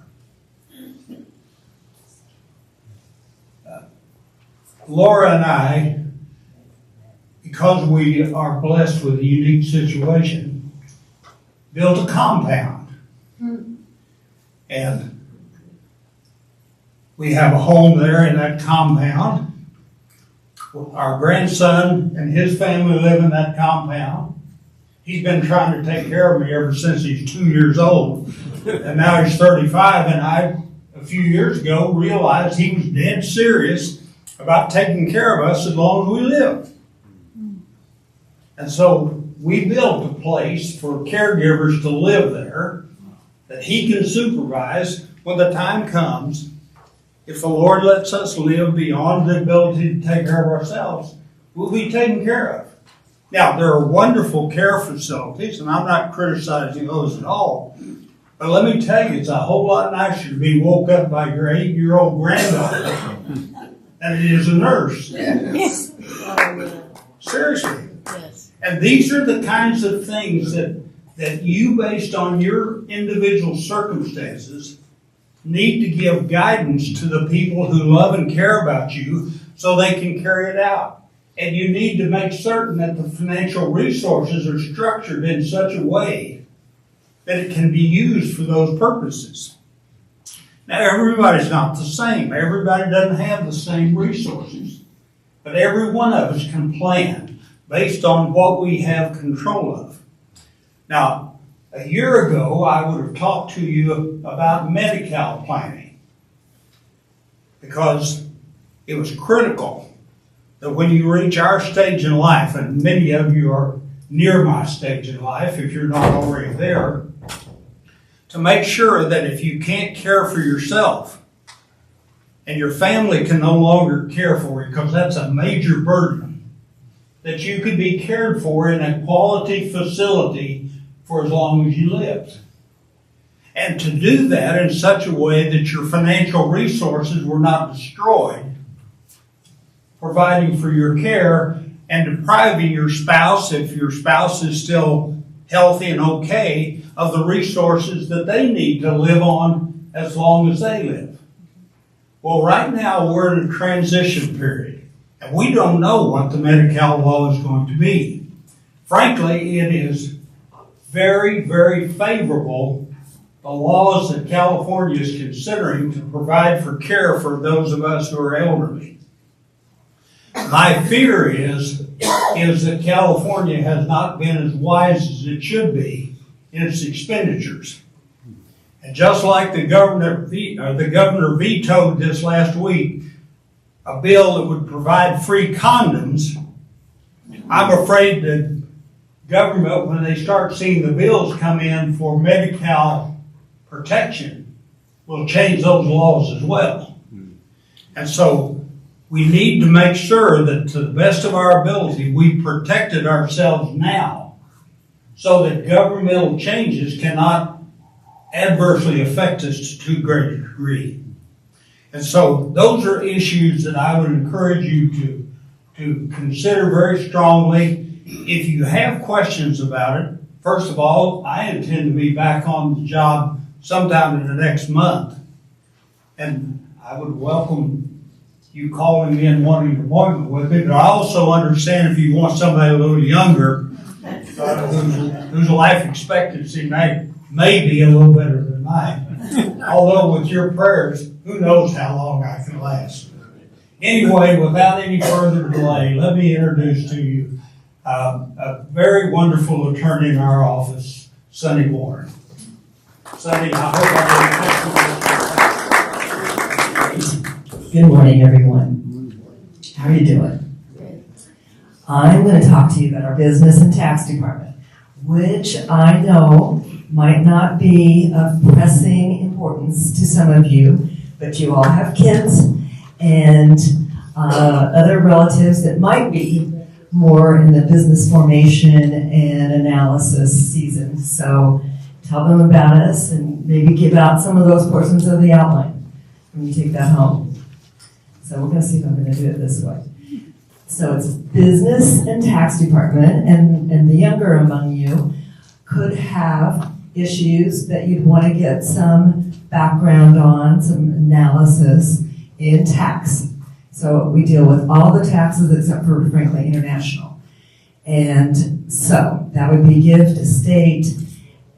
Laura and I, because we are blessed with a unique situation, built a compound. And we have a home there in that compound. Our grandson and his family live in that compound. He's been trying to take care of me ever since he's 2 years old. And now he's 35, and I, a few years ago, realized he was dead serious about taking care of us as long as we live. And so we built a place for caregivers to live there that he can supervise when the time comes. If the Lord lets us live beyond the ability to take care of ourselves, we'll be taken care of. Now, there are wonderful care facilities, and I'm not criticizing those at all. But let me tell you, it's a whole lot nicer to be woke up by your 8-year-old granddaughter than it is a nurse. Yes. Seriously. Yes. And these are the kinds of things that you, based on your individual circumstances, need to give guidance to the people who love and care about you so they can carry it out. And you need to make certain that the financial resources are structured in such a way that it can be used for those purposes. Now, everybody's not the same. Everybody doesn't have the same resources. But every one of us can plan based on what we have control of. Now, a year ago, I would have talked to you about Medi-Cal planning because it was critical that when you reach our stage in life, and many of you are near my stage in life if you're not already there, to make sure that if you can't care for yourself and your family can no longer care for you, because that's a major burden, that you could be cared for in a quality facility for as long as you lived. And to do that in such a way that your financial resources were not destroyed, providing for your care and depriving your spouse, if your spouse is still healthy and okay, of the resources that they need to live on as long as they live. Well, right now we're in a transition period, and we don't know what the Medi-Cal law is going to be. Frankly, it is very, very favorable, the laws that California is considering to provide for care for those of us who are elderly. My fear is that California has not been as wise as it should be in its expenditures. And just like the governor vetoed this last week, a bill that would provide free condoms, I'm afraid that government, when they start seeing the bills come in for Medi-Cal protection, will change those laws as well. And so we need to make sure that to the best of our ability, we protected ourselves now so that governmental changes cannot adversely affect us to too great a degree. And so those are issues that I would encourage you to consider very strongly. If you have questions about it, first of all, I intend to be back on the job sometime in the next month. And I would welcome you calling in wanting an appointment with me, but I also understand if you want somebody a little younger, whose life expectancy may be a little better than mine. Although with your prayers, who knows how long I can last. Anyway, without any further delay, let me introduce to you a very wonderful attorney in our office, Sonny Warren. Sonny, I hope Good morning, everyone. How are you doing? I'm going to talk to you about our business and tax department, which I know might not be of pressing importance to some of you, but you all have kids and other relatives that might be more in the business formation and analysis season. So tell them about us and maybe give out some of those portions of the outline when you take that home. So we're going to see if I'm going to do it this way. So it's business and tax department, and the younger among you could have issues that you'd want to get some background on, some analysis in tax. So we deal with all the taxes except for, frankly, international. And so that would be gift, estate,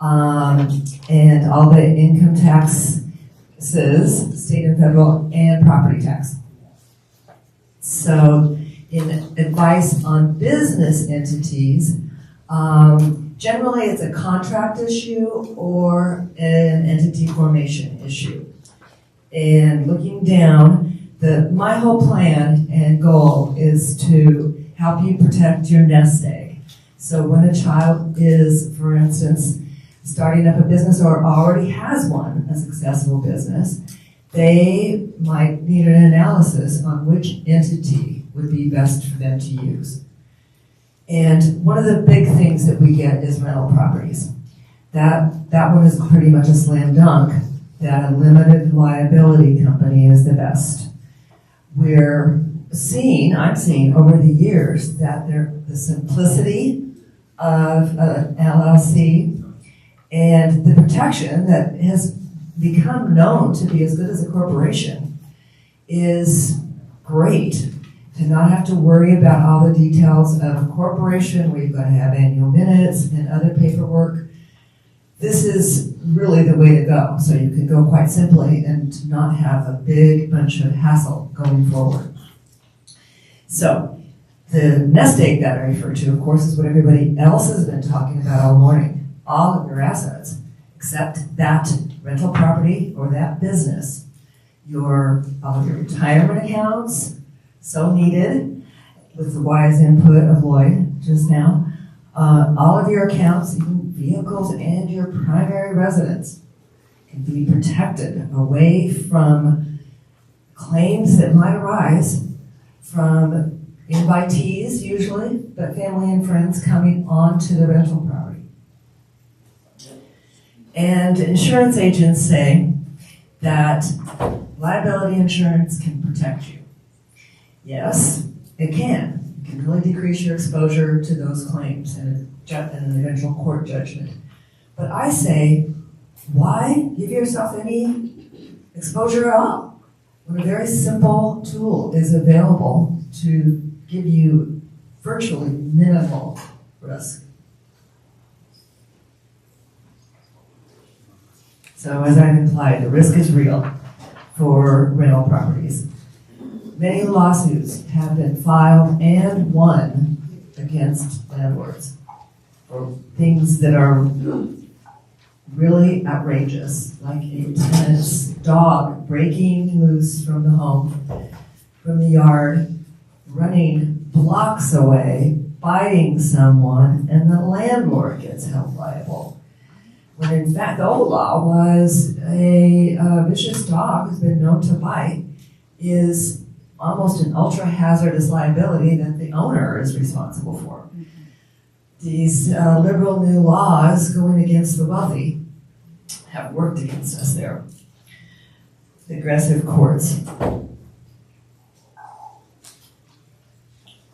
and all the income taxes, state and federal, and property tax. So in advice on business entities, generally it's a contract issue or an entity formation issue. And looking down, my whole plan and goal is to help you protect your nest egg. So when a child is, for instance, starting up a business or already has one, a successful business, they might need an analysis on which entity would be best for them to use. And one of the big things that we get is rental properties. That one is pretty much a slam dunk, that a limited liability company is the best. I'm seeing over the years that the simplicity of an LLC and the protection that has become known to be as good as a corporation is great. to not have to worry about all the details of a corporation where you've got to have annual minutes and other paperwork. This is really the way to go. So you can go quite simply and not have a big bunch of hassle going forward. So the nest egg that I refer to, of course, is what everybody else has been talking about all morning. All of your assets, except that rental property or that business. All of your retirement accounts, so needed, with the wise input of Lloyd just now. All of your accounts, even vehicles and your primary residence, can be protected away from claims that might arise from invitees usually, but family and friends coming onto the rental property. And insurance agents say that liability insurance can protect you. Yes, it can. It can really decrease your exposure to those claims in an eventual court judgment. But I say, why give yourself any exposure at all when a very simple tool is available to give you virtually minimal risk? So as I've implied, the risk is real for rental properties. Many lawsuits have been filed and won against landlords for things that are really outrageous, like a tenant's dog breaking loose from the home, from the yard, running blocks away, biting someone, and the landlord gets held liable. When in fact the old law was a vicious dog who's been known to bite is almost an ultra-hazardous liability that the owner is responsible for. These liberal new laws going against the wealthy have worked against us there. The aggressive courts.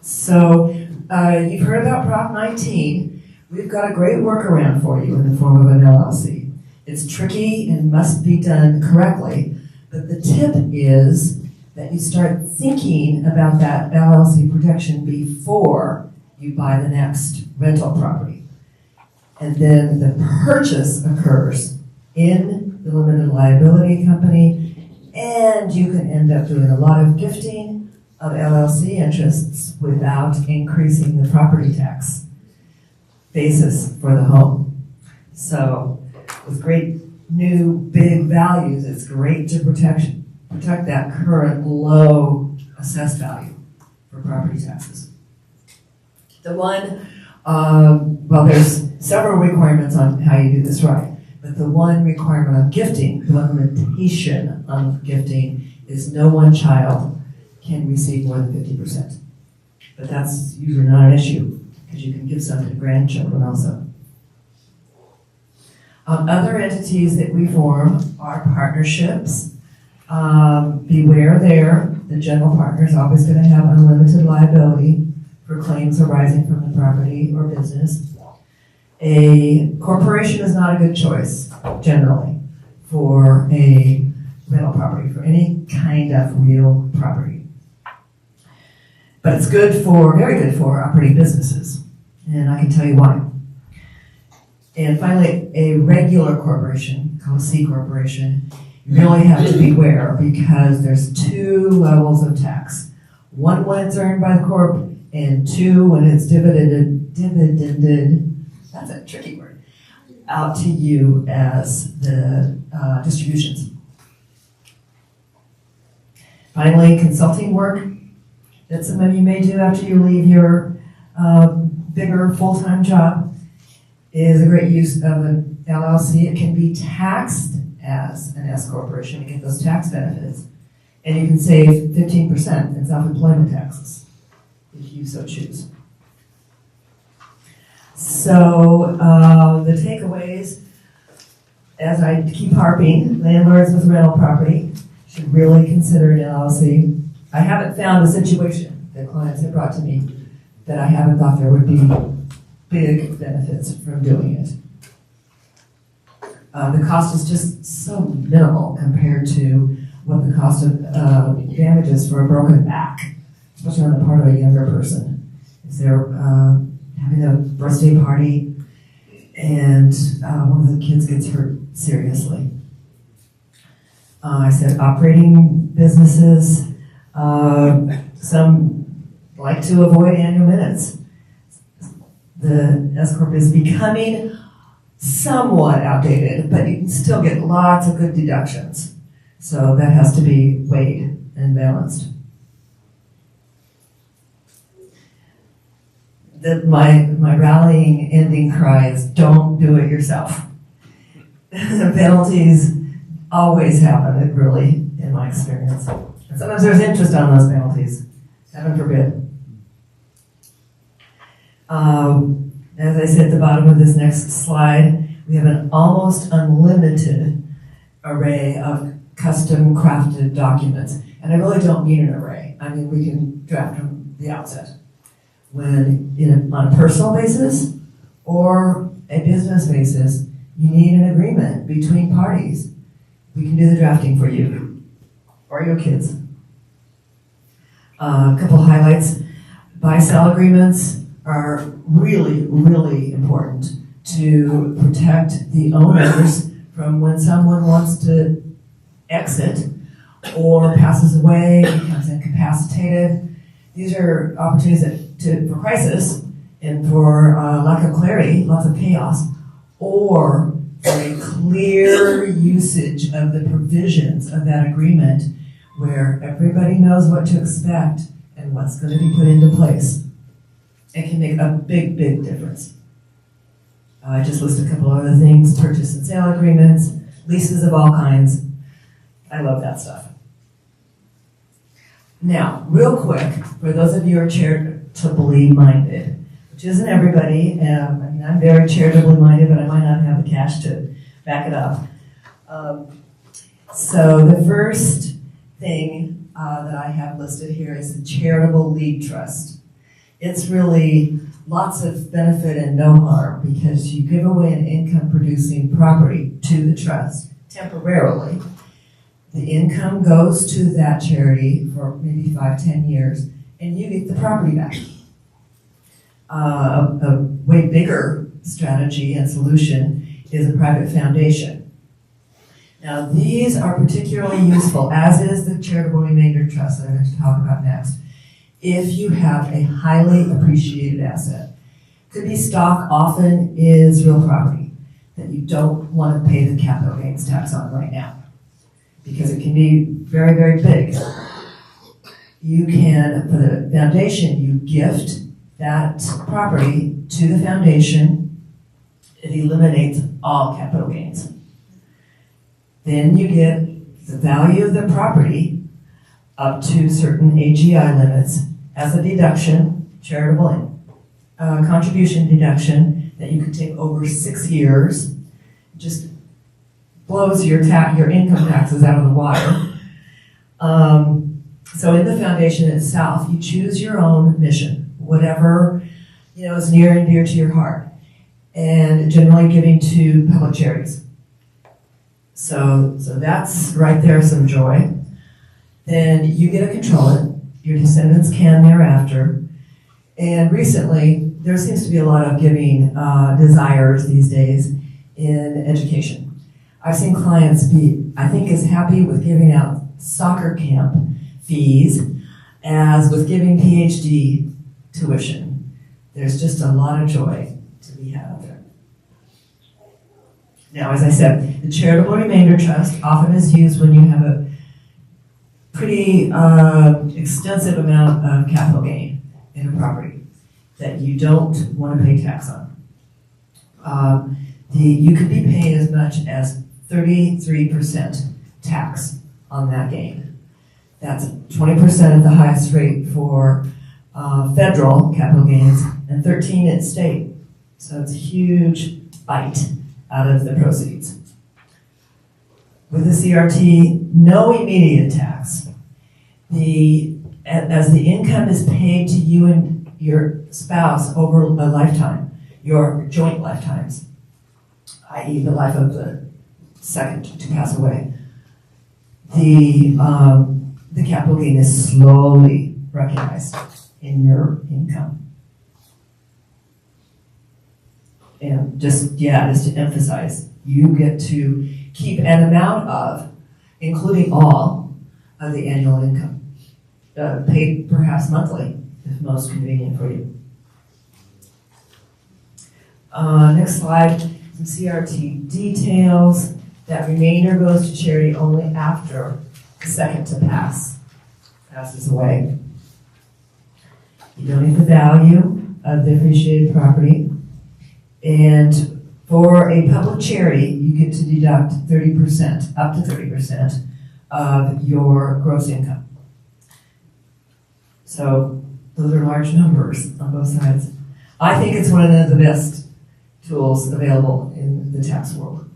So you've heard about Prop 19. We've got a great workaround for you in the form of an LLC. It's tricky and must be done correctly, but the tip is that you start thinking about that LLC protection before you buy the next rental property. And then the purchase occurs in the limited liability company, and you can end up doing a lot of gifting of LLC interests without increasing the property tax basis for the home. So with great new big values, it's great to protect that current low assessed value for property taxes. The one, well, there's several requirements on how you do this right, but the one requirement on gifting, the one limitation on gifting is no one child can receive more than 50%. But that's usually not an issue, because you can give some to grandchildren also. Other entities that we form are partnerships. Beware there, the general partner is always going to have unlimited liability for claims arising from the property or business. A corporation is not a good choice, generally, for a rental property, for any kind of real property. But it's good for, very good for operating businesses, and I can tell you why. And finally, a regular corporation, called a C corporation, you really have to beware because there's two levels of tax. One when it's earned by the corp, and two when it's dividended, that's a tricky word, out to you as the distributions. Finally, consulting work. That's something you may do after you leave your bigger full-time job is a great use of an LLC. It can be taxed as an S corporation to get those tax benefits. And you can save 15% in self-employment taxes if you so choose. So the takeaways, as I keep harping, landlords with rental property should really consider an LLC. I haven't found a situation that clients have brought to me that I haven't thought there would be big benefits from doing it. The cost is just so minimal compared to what the cost of damage is for a broken back. especially on the part of a younger person. If they're having a birthday party and one of the kids gets hurt seriously. I said operating businesses, some like to avoid annual minutes. The S Corp is becoming somewhat outdated, but you can still get lots of good deductions. So that has to be weighed and balanced. My rallying ending cry is don't do it yourself. The penalties always happen, it really, in my experience. And sometimes there's interest on those penalties, heaven forbid. As I said at the bottom of this next slide, we have an almost unlimited array of custom crafted documents. And I really don't mean an array. I mean, we can draft from the outset. When on a personal basis or a business basis, you need an agreement between parties. We can do the drafting for you or your kids. A couple highlights. Buy-sell agreements are really, really important to protect the owners from when someone wants to exit or passes away, becomes incapacitated. These are opportunities for crisis and for lack of clarity, lots of chaos, or for a clear usage of the provisions of that agreement where everybody knows what to expect and what's going to be put into place. It can make a big, big difference. I just list a couple other things: purchase and sale agreements, leases of all kinds. I love that stuff. Now, real quick, for those of you who are charitably minded, which isn't everybody, I mean, I'm very charitably minded, but I might not have the cash to back it up. So the first thing that I have listed here is a charitable lead trust. It's really lots of benefit and no harm because you give away an income-producing property to the trust temporarily. The income goes to that charity for maybe 5-10 years, and you get the property back. A way bigger strategy and solution is a private foundation. Now, these are particularly useful, as is the charitable remainder trust that I'm going to talk about next, if you have a highly appreciated asset. Could be stock, often is real property that you don't want to pay the capital gains tax on right now, because it can be very, very big. You can, for the foundation, you gift that property to the foundation. It eliminates all capital gains. Then you get the value of the property up to certain AGI limits as a deduction, charitable contribution deduction that you can take over 6 years. Just blows your income taxes out of the water. So in the foundation itself, you choose your own mission, whatever is near and dear to your heart, and generally giving to public charities. So that's right there some joy. Then you get to control it. Your descendants can thereafter. And recently, there seems to be a lot of giving desires these days in education. I've seen clients be, I think, as happy with giving out soccer camp fees as with giving PhD tuition. There's just a lot of joy to be had out there. Now, as I said, the charitable remainder trust often is used when you have a pretty extensive amount of capital gain in a property that you don't want to pay tax on. You could be paying as much as 33% tax on that gain. That's 20% at the highest rate for federal capital gains and 13% at state. So it's a huge bite out of the proceeds. With the CRT, no immediate tax. As the income is paid to you and your spouse over a lifetime, your joint lifetimes, i.e. the life of the second to pass away, the capital gain is slowly recognized in your income. And just to emphasize, you get to keep an amount of, including all of the annual income, paid perhaps monthly, if most convenient for you. Next slide, some CRT details. That remainder goes to charity only after the second to passes away. You donate the value of the appreciated property, and for a public charity, you get to deduct 30%, up to 30% of your gross income. So those are large numbers on both sides. I think it's one of the best tools available in the tax world.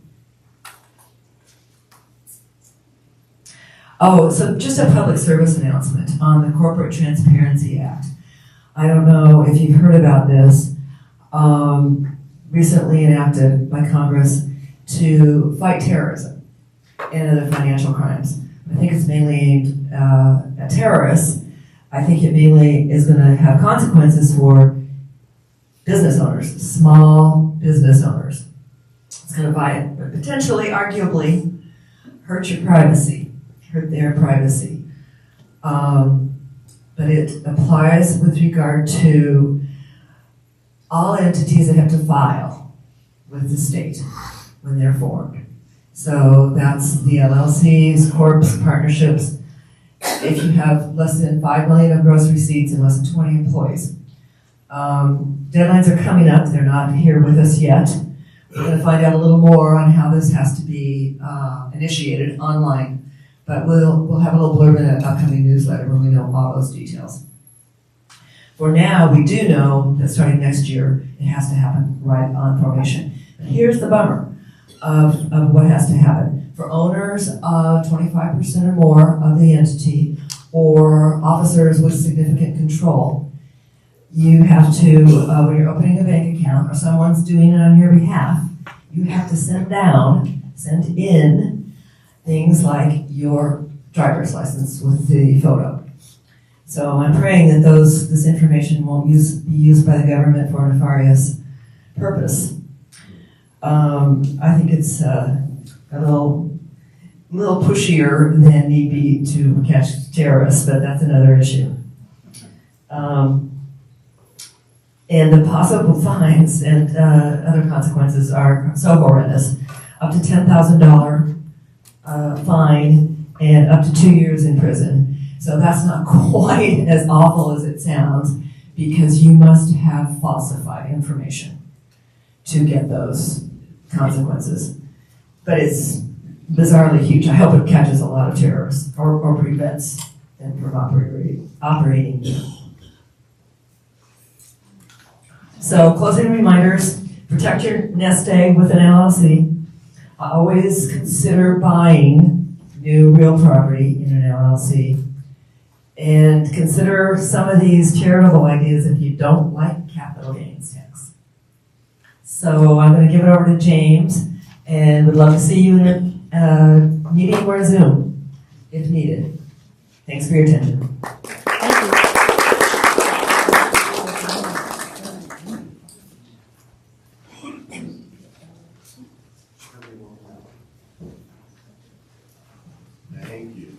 Oh, so just a public service announcement on the Corporate Transparency Act. I don't know if you've heard about this, recently enacted by Congress to fight terrorism and other financial crimes. I think it's mainly aimed at terrorists. I think it mainly is going to have consequences for business owners, small business owners. It's going to potentially, arguably, hurt your privacy, hurt their privacy. But it applies with regard to all entities that have to file with the state when they're formed. So that's the LLCs, corps, partnerships. If you have less than 5 million of gross receipts and less than 20 employees. Deadlines are coming up. They're not here with us yet. We're going to find out a little more on how this has to be initiated online. But we'll have a little blurb in an upcoming newsletter when we know all those details. For now, we do know that starting next year, it has to happen right on formation. But here's the bummer of what has to happen. For owners of 25% or more of the entity, or officers with significant control, you have to, when you're opening a bank account or someone's doing it on your behalf, you have to send in things like your driver's license with the photo. So I'm praying that this information won't be used by the government for a nefarious purpose. I think it's a little pushier than need be to catch terrorists, but that's another issue. And the possible fines and other consequences are so horrendous. Up to $10,000 fine and up to 2 years in prison. So that's not quite as awful as it sounds, because you must have falsified information to get those consequences. But it's bizarrely huge. I hope it catches a lot of terrorists or prevents them from operating. So closing reminders, protect your nest egg with an LLC. Always consider buying new real property in an LLC. And consider some of these charitable ideas if you don't like capital gains tax. So I'm going to give it over to James, and would love to see you in a meeting or a Zoom, if needed. Thanks for your attention. Thank you.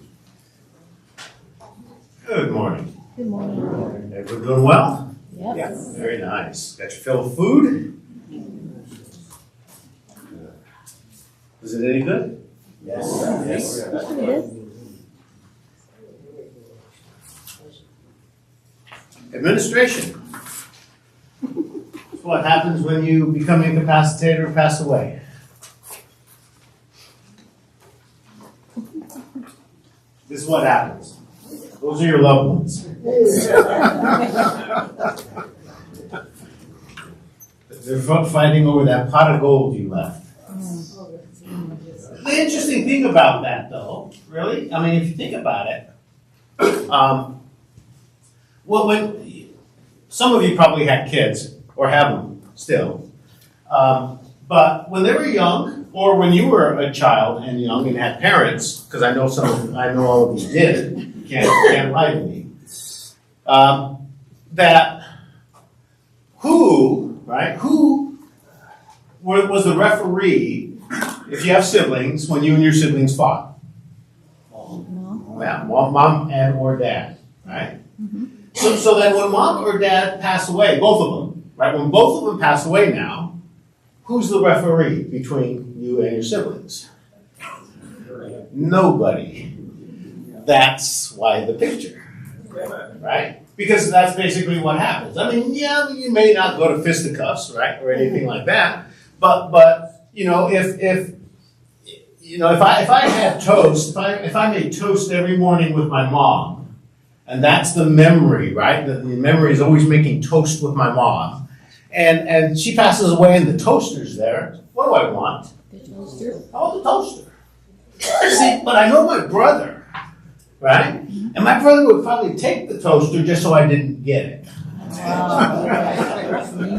Good morning. Good morning. Everyone doing well? Yep. Yes. Very nice. Got your fill of food? Was it any good? Yes. Yes. Administration. It's what happens when you become incapacitated or pass away. This is what happens. Those are your loved ones. They're fighting over that pot of gold you left. The interesting thing about that, though, really, I mean, if you think about it, when some of you probably had kids or have them still, but when they were young, or when you were a child and young and had parents, because I know all of you did. Can't lie to me. that who was the referee if you have siblings when you and your siblings fought? Yeah, mom and or dad, right? So then when mom or dad pass away, both of them, right? When both of them pass away now, who's the referee between you and your siblings? Nobody. That's why the picture, right? Because that's basically what happens. I mean, yeah, you may not go to fisticuffs, right, or anything like that, but you know, if I had toast, if I made toast every morning with my mom, and that's the memory, right? The memory is always making toast with my mom, and she passes away and the toaster's there. What do I want? The toaster. I want the toaster. See, but I know my brother, right? And my brother would probably take the toaster just so I didn't get it.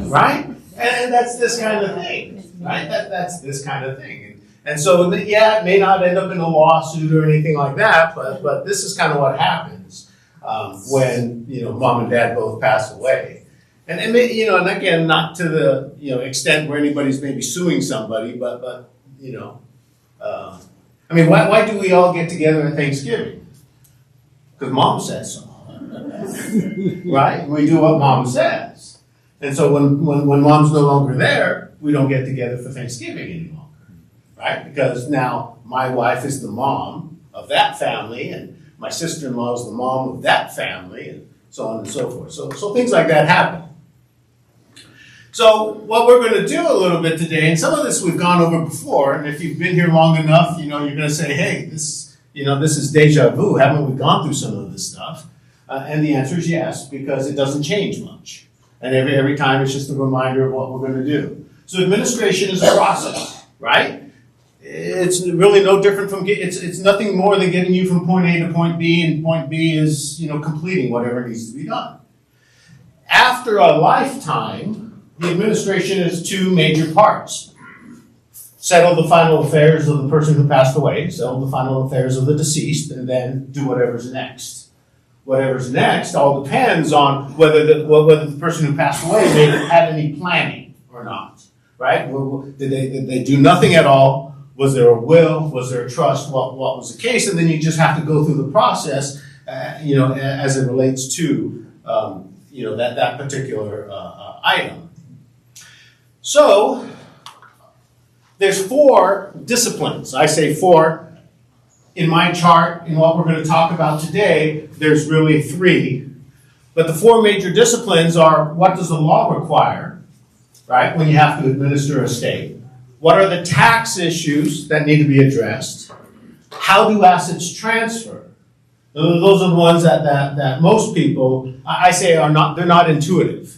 Right? And that's this kind of thing, right? That's this kind of thing. And so, yeah, it may not end up in a lawsuit or anything like that, but this is kind of what happens when, mom and dad both pass away. And again, not to the, extent where anybody's maybe suing somebody, but why do we all get together at Thanksgiving? Because mom says so. Right? We do what mom says. And so when mom's no longer there, we don't get together for Thanksgiving any longer. Right? Because now my wife is the mom of that family, and my sister-in-law is the mom of that family, and so on and so forth. So things like that happen. So what we're going to do a little bit today, and some of this we've gone over before, and if you've been here long enough, you're going to say, hey, this is deja vu. Haven't we gone through some of this stuff? And the answer is yes, because it doesn't change much. And every time it's just a reminder of what we're going to do. So administration is a process, right? It's really no different from, it's nothing more than getting you from point A to point B, and point B is, completing whatever needs to be done. After a lifetime, the administration is two major parts. Settle the final affairs of the person who passed away, settle the final affairs of the deceased, and then do whatever's next. Whatever's next all depends on whether the person who passed away had any planning or not, right? Did they do nothing at all? Was there a will? Was there a trust? What was the case? And then you just have to go through the process, as it relates to, that particular item. So, there's 4 disciplines. I say 4. In my chart, in what we're going to talk about today, there's really 3. But the 4 major disciplines are, what does the law require, right, when you have to administer a estate? What are the tax issues that need to be addressed? How do assets transfer? Those are the ones that most people, I say, they're not intuitive.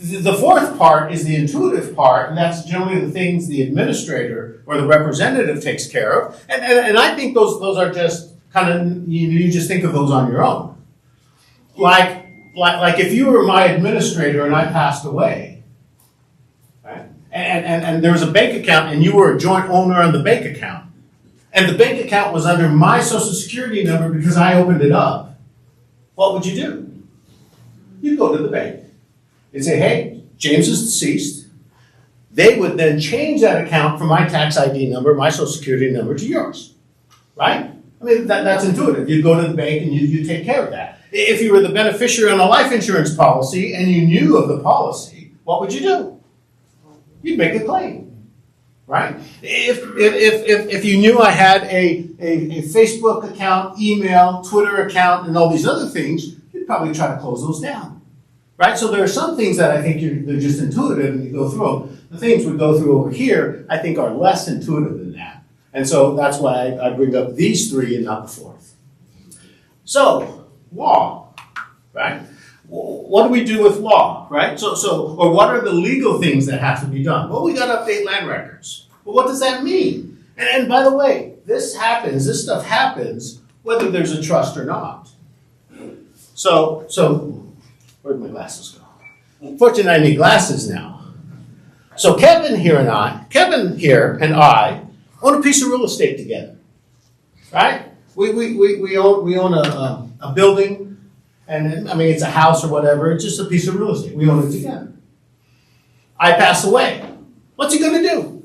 The 4th part is the intuitive part, and that's generally the things the administrator or the representative takes care of. And I think those are just kind of, you just think of those on your own. Like if you were my administrator and I passed away, right? And there was a bank account and you were a joint owner on the bank account, and the bank account was under my Social Security number because I opened it up, what would you do? You'd go to the bank. They'd say, hey, James is deceased. They would then change that account from my tax ID number, my Social Security number, to yours, right? I mean, that's intuitive. You'd go to the bank and you take care of that. If you were the beneficiary on a life insurance policy and you knew of the policy, what would you do? You'd make a claim, right? If you knew I had a Facebook account, email, Twitter account, and all these other things, you'd probably try to close those down. Right? So there are some things that I think they're just intuitive and you go through them. The things we go through over here, I think, are less intuitive than that. And so that's why I bring up these 3 and not the 4th. So, law, right? What do we do with law, right? Or what are the legal things that have to be done? Well, we got to update land records. Well, what does that mean? And by the way, this stuff happens whether there's a trust or not. So where'd my glasses go? Unfortunately, I need glasses now. So Kevin here and I own a piece of real estate together, right? We own a building, and I mean, it's a house or whatever, it's just a piece of real estate, we own it together. I pass away, what's he gonna do?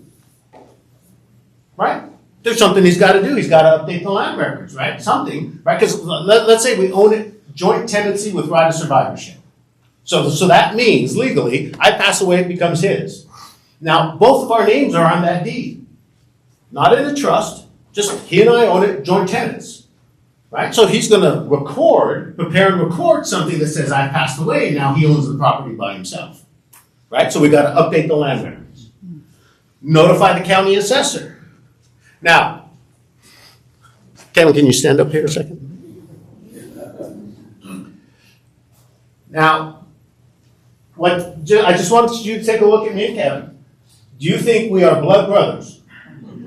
Right? There's something he's gotta do, he's gotta update the land records, right? Something, right? Because let's say we own it joint tenancy with right of survivorship. So that means legally, I pass away, it becomes his. Now, both of our names are on that deed. Not in a trust, just he and I own it, joint tenants. Right? So he's gonna prepare and record something that says I passed away, and now he owns the property by himself. Right? So we gotta update the land records. Notify the county assessor. Now, Kevin, can you stand up here a second? Now, I just wanted you to take a look at me and Kevin. Do you think we are blood brothers?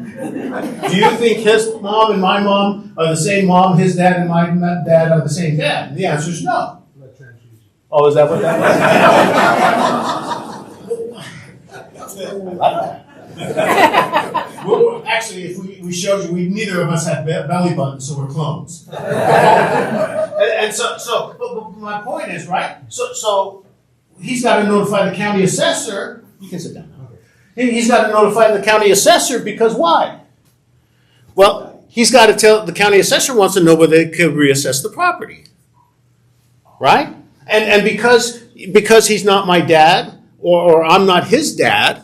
Do you think his mom and my mom are the same mom, his dad and my dad are the same dad? The answer is no. Oh, is that what that was? Well, actually, if we showed you, neither of us had belly buttons, so we're clones. and so but my point is, right? So he's got to notify the county assessor. You can sit down now. He's got to notify the county assessor because why? Well, he's got to tell the county assessor wants to know whether they could reassess the property, right? And because he's not my dad or I'm not his dad,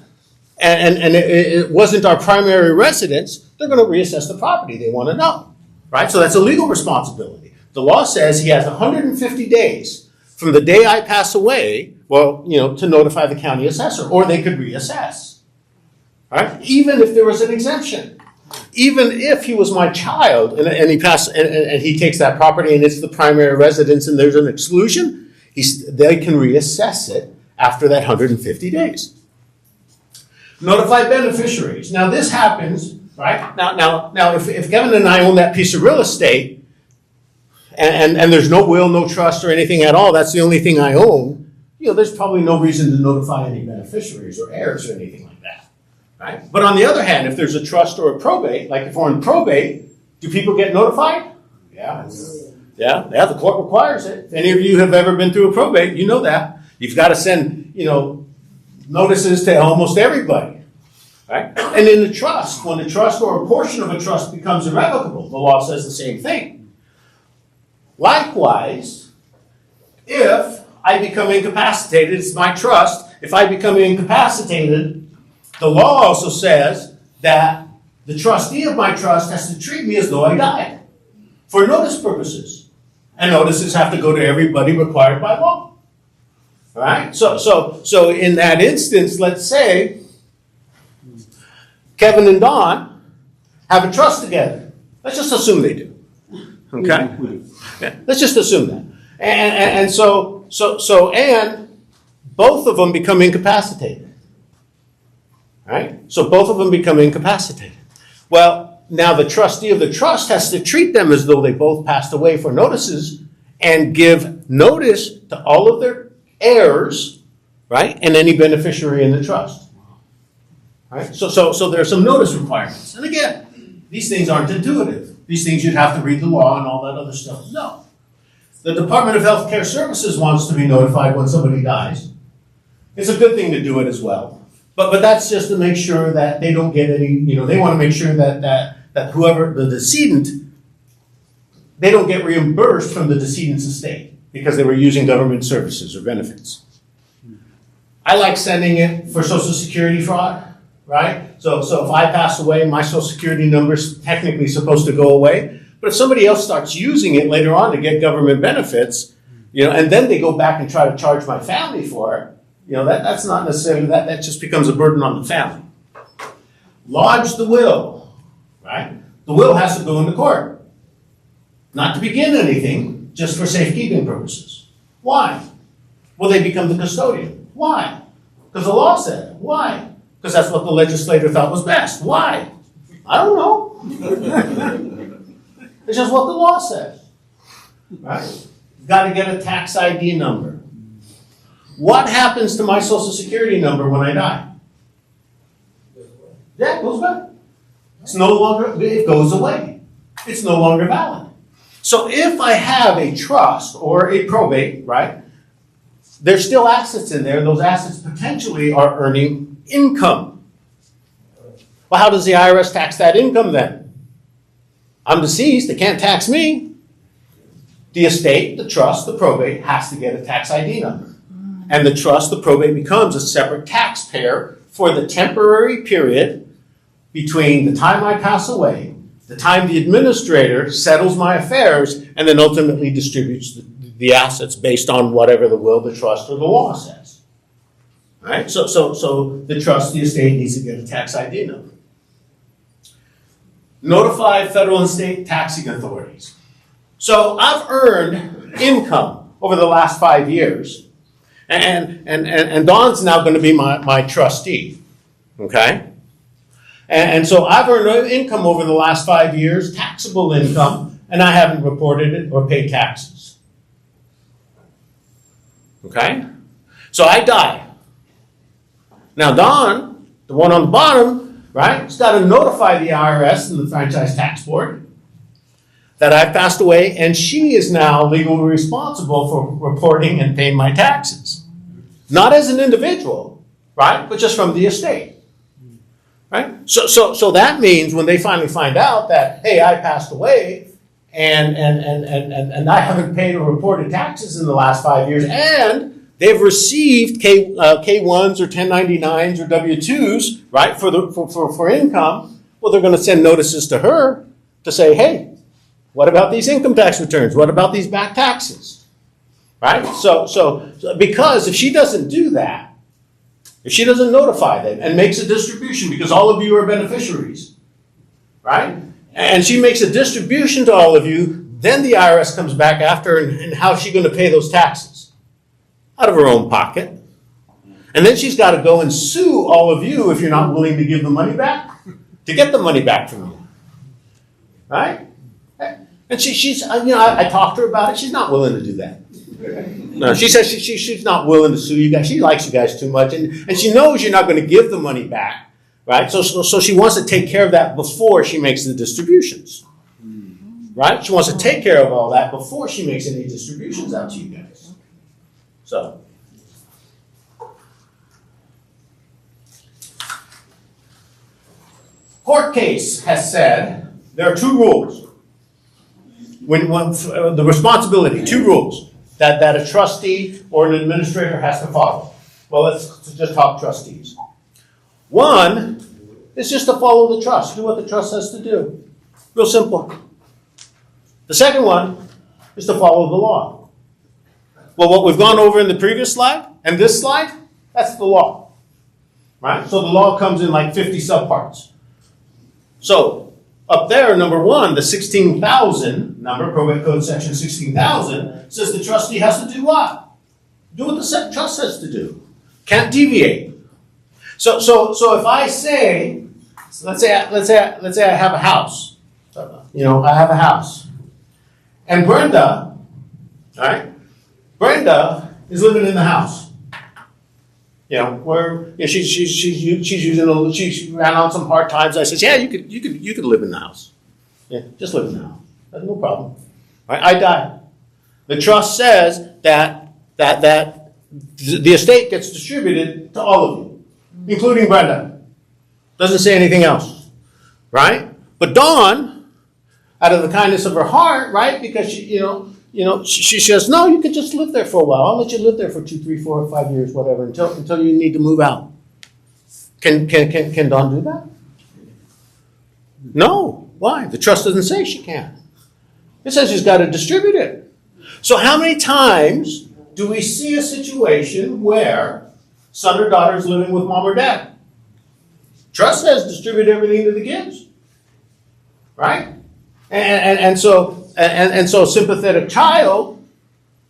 and it wasn't our primary residence, they're going to reassess the property. They want to know, right? So that's a legal responsibility. The law says he has 150 days from the day I pass away, to notify the county assessor, or they could reassess. Right? Even if there was an exemption, even if he was my child and he passed and he takes that property and it's the primary residence and there's an exclusion, they can reassess it after that 150 days. Notify beneficiaries. Now this happens, right? Now if Kevin and I own that piece of real estate and there's no will, no trust or anything at all, that's the only thing I own, there's probably no reason to notify any beneficiaries or heirs or anything like that. Right? But on the other hand, if there's a trust or a probate, like if we're in probate, do people get notified? Yeah, the court requires it. If any of you have ever been through a probate, you know that. You've got to send, notices to almost everybody. Right? And in the trust, when the trust or a portion of a trust becomes irrevocable, the law says the same thing. Likewise, if I become incapacitated, it's my trust, if I become incapacitated, the law also says that the trustee of my trust has to treat me as though I died for notice purposes. And notices have to go to everybody required by law. All right? So in that instance, let's say Kevin and Dawn have a trust together. Let's just assume they do. Okay? Yeah, let's just assume that. And so both of them become incapacitated. Right? So both of them become incapacitated. Well, now the trustee of the trust has to treat them as though they both passed away for notices and give notice to all of their heirs, right? And any beneficiary in the trust. Right? So there are some notice requirements. And again, these things aren't intuitive. These things you'd have to read the law and all that other stuff. No. The Department of Health Care Services wants to be notified when somebody dies. It's a good thing to do it as well. But that's just to make sure that they don't get any, they want to make sure that whoever, the decedent, they don't get reimbursed from the decedent's estate because they were using government services or benefits. I like sending it for Social Security fraud, right? So if I pass away, my Social Security number is technically supposed to go away. But if somebody else starts using it later on to get government benefits, and then they go back and try to charge my family for it, that's not necessarily, that just becomes a burden on the family. Lodge the will, right? The will has to go into court. Not to begin anything, just for safekeeping purposes. Why? Well, they become the custodian. Why? Because the law said it. Why? Because that's what the legislator thought was best. Why? I don't know. It's just what the law says. Right? You've got to get a tax ID number. What happens to my Social Security number when I die? Yeah, it goes back. It goes away. It's no longer valid. So if I have a trust or a probate, right, there's still assets in there, and those assets potentially are earning income. Well, how does the IRS tax that income then? I'm deceased, they can't tax me. The estate, the trust, the probate has to get a tax ID number. And the trust, the probate becomes a separate taxpayer for the temporary period between the time I pass away, the time the administrator settles my affairs, and then ultimately distributes the assets based on whatever the will, the trust, or the law says. All right? So the trust, the estate needs to get a tax ID number. Notify federal and state taxing authorities. So I've earned income over the last 5 years, and Dawn's now going to be my trustee, okay? And so I've earned income over the last 5 years, taxable income, and I haven't reported it or paid taxes. Okay? So I die. Now Dawn, the one on the bottom, right, has got to notify the IRS and the Franchise Tax Board that I passed away, and she is now legally responsible for reporting and paying my taxes. Not as an individual, right, but just from the estate. Right? So that means when they finally find out that, hey, I passed away and I haven't paid or reported taxes in the last 5 years, and they've received K1s or 1099s or W2s, right, for income, well, they're going to send notices to her to say, hey, what about these income tax returns? What about these back taxes? Right? So because if she doesn't do that, if she doesn't notify them and makes a distribution, because all of you are beneficiaries, right? And she makes a distribution to all of you, then the IRS comes back after, and how's she going to pay those taxes? Out of her own pocket. And then she's got to go and sue all of you if you're not willing to give the money back, to get the money back from you. Right? And she's I talked to her about it. She's not willing to do that. No, she says she's not willing to sue you guys. She likes you guys too much, and she knows you're not going to give the money back, right? So she wants to take care of that before she makes the distributions, right? She wants to take care of all that before she makes any distributions out to you guys. So. Court case has said there are 2 rules. The responsibility, 2 rules. That a trustee or an administrator has to follow. Well, let's just talk trustees. 1 is just to follow the trust. Do what the trust says to do. Real simple. The second one is to follow the law. Well, what we've gone over in the previous slide and this slide, that's the law. Right? So the law comes in like 50 subparts. So up there, number 1, the 16,000 number, probate code section 16,000, says the trustee has to do what? Do what the trust says to do. Can't deviate. So if I say, let's say I have a house. I have a house. And Brenda, all right? Brenda is living in the house. She ran on some hard times. I said, yeah, you could live in the house. Yeah, just live in the house. That's no problem. Right? I die. The trust says that the estate gets distributed to all of you, including Brenda. Doesn't say anything else. Right? But Dawn, out of the kindness of her heart, right? Because she says, no, you could just live there for a while. I'll let you live there for 2, 3, 4, 5 years, whatever, until you need to move out. Can Dawn do that? No. Why? The trust doesn't say she can. It says she's got to distribute it. So how many times do we see a situation where son or daughter is living with mom or dad? Trust says distribute everything to the kids. Right? And so a sympathetic child,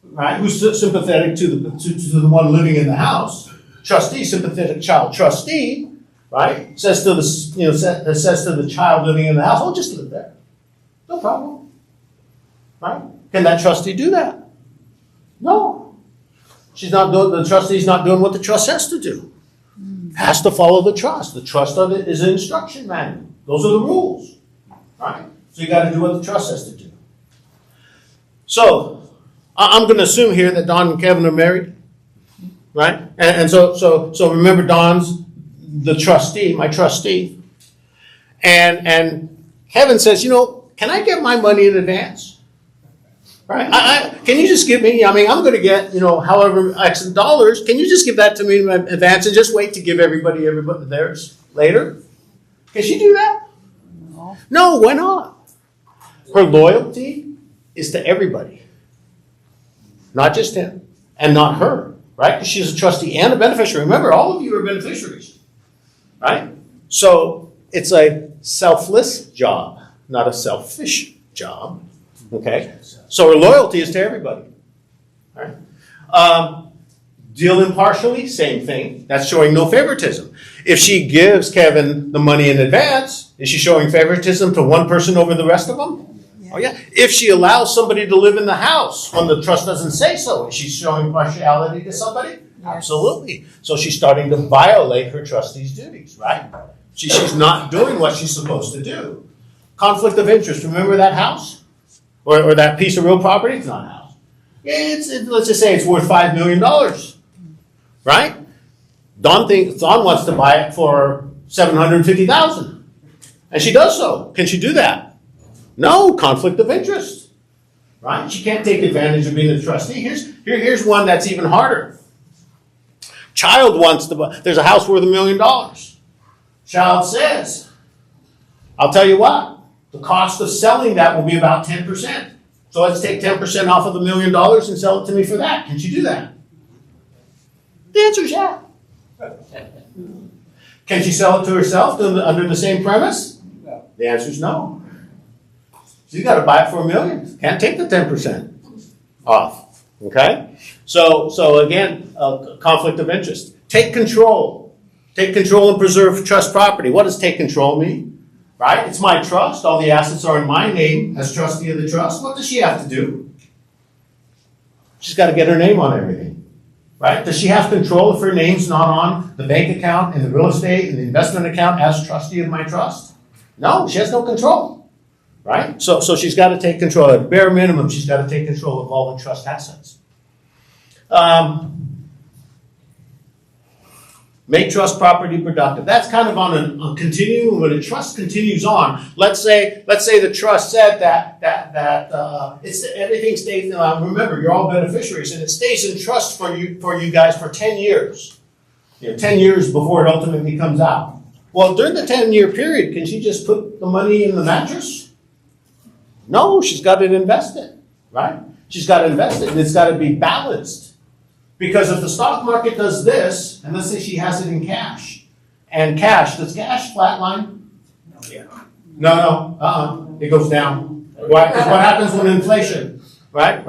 right, who's sympathetic to the one living in the house, trustee, sympathetic child trustee, right, says to the child living in the house, oh, just live there. No problem. Right? Can that trustee do that? No. The trustee's not doing what the trust has to do. Has to follow the trust. The trust of it is an instruction manual. Those are the rules. Right? So you got to do what the trust has to do. So, I'm going to assume here that Don and Kevin are married, right? And so remember, Don's the trustee, my trustee, and Kevin says, can I get my money in advance? Right? Can you just give me? I mean, I'm going to get however X dollars. Can you just give that to me in advance and just wait to give everybody theirs later? Can she do that? No, why not? Her loyalty is to everybody. Not just him, and not her, right? Because she's a trustee and a beneficiary. Remember, all of you are beneficiaries, right? So it's a selfless job, not a selfish job, okay? So her loyalty is to everybody, right? Deal impartially, same thing. That's showing no favoritism. If she gives Kevin the money in advance, is she showing favoritism to one person over the rest of them? Oh, yeah. If she allows somebody to live in the house when the trust doesn't say so, is she showing partiality to somebody? Absolutely. So she's starting to violate her trustee's duties, right? She's not doing what she's supposed to do. Conflict of interest. Remember that house? Or that piece of real property? It's not a house. Let's just say it's worth $5 million, right? Don wants to buy it for $750,000. And she does so. Can she do that? No, conflict of interest, right? She can't take advantage of being a trustee. Here's one that's even harder. Child wants to buy, there's a house worth $1 million. Child says, I'll tell you what, the cost of selling that will be about 10%. So let's take 10% off of the $1 million and sell it to me for that. Can she do that? The answer is yeah. Can she sell it to herself under the same premise? No. The answer is no. She's got to buy it for $1 million. Can't take the 10% off. Okay? So again, conflict of interest. Take control. Take control and preserve trust property. What does take control mean? Right? It's my trust. All the assets are in my name as trustee of the trust. What does she have to do? She's got to get her name on everything. Right? Does she have control if her name's not on the bank account and the real estate and the investment account as trustee of my trust? No, she has no control. Right? So she's got to take control. At bare minimum, she's got to take control of all the trust assets. Make trust property productive. That's kind of on a continuum. When a trust continues on, let's say the trust said that everything stays. Remember, you're all beneficiaries, and it stays in trust for you guys for 10 years. 10 years before it ultimately comes out. Well, during the 10-year period, can she just put the money in the mattress? No, she's got to invest it, right? She's got to invest it, and it's got to be balanced. Because if the stock market does this, and let's say she has it in cash, and does cash flatline? No. It goes down. Why? Because what happens when inflation, right?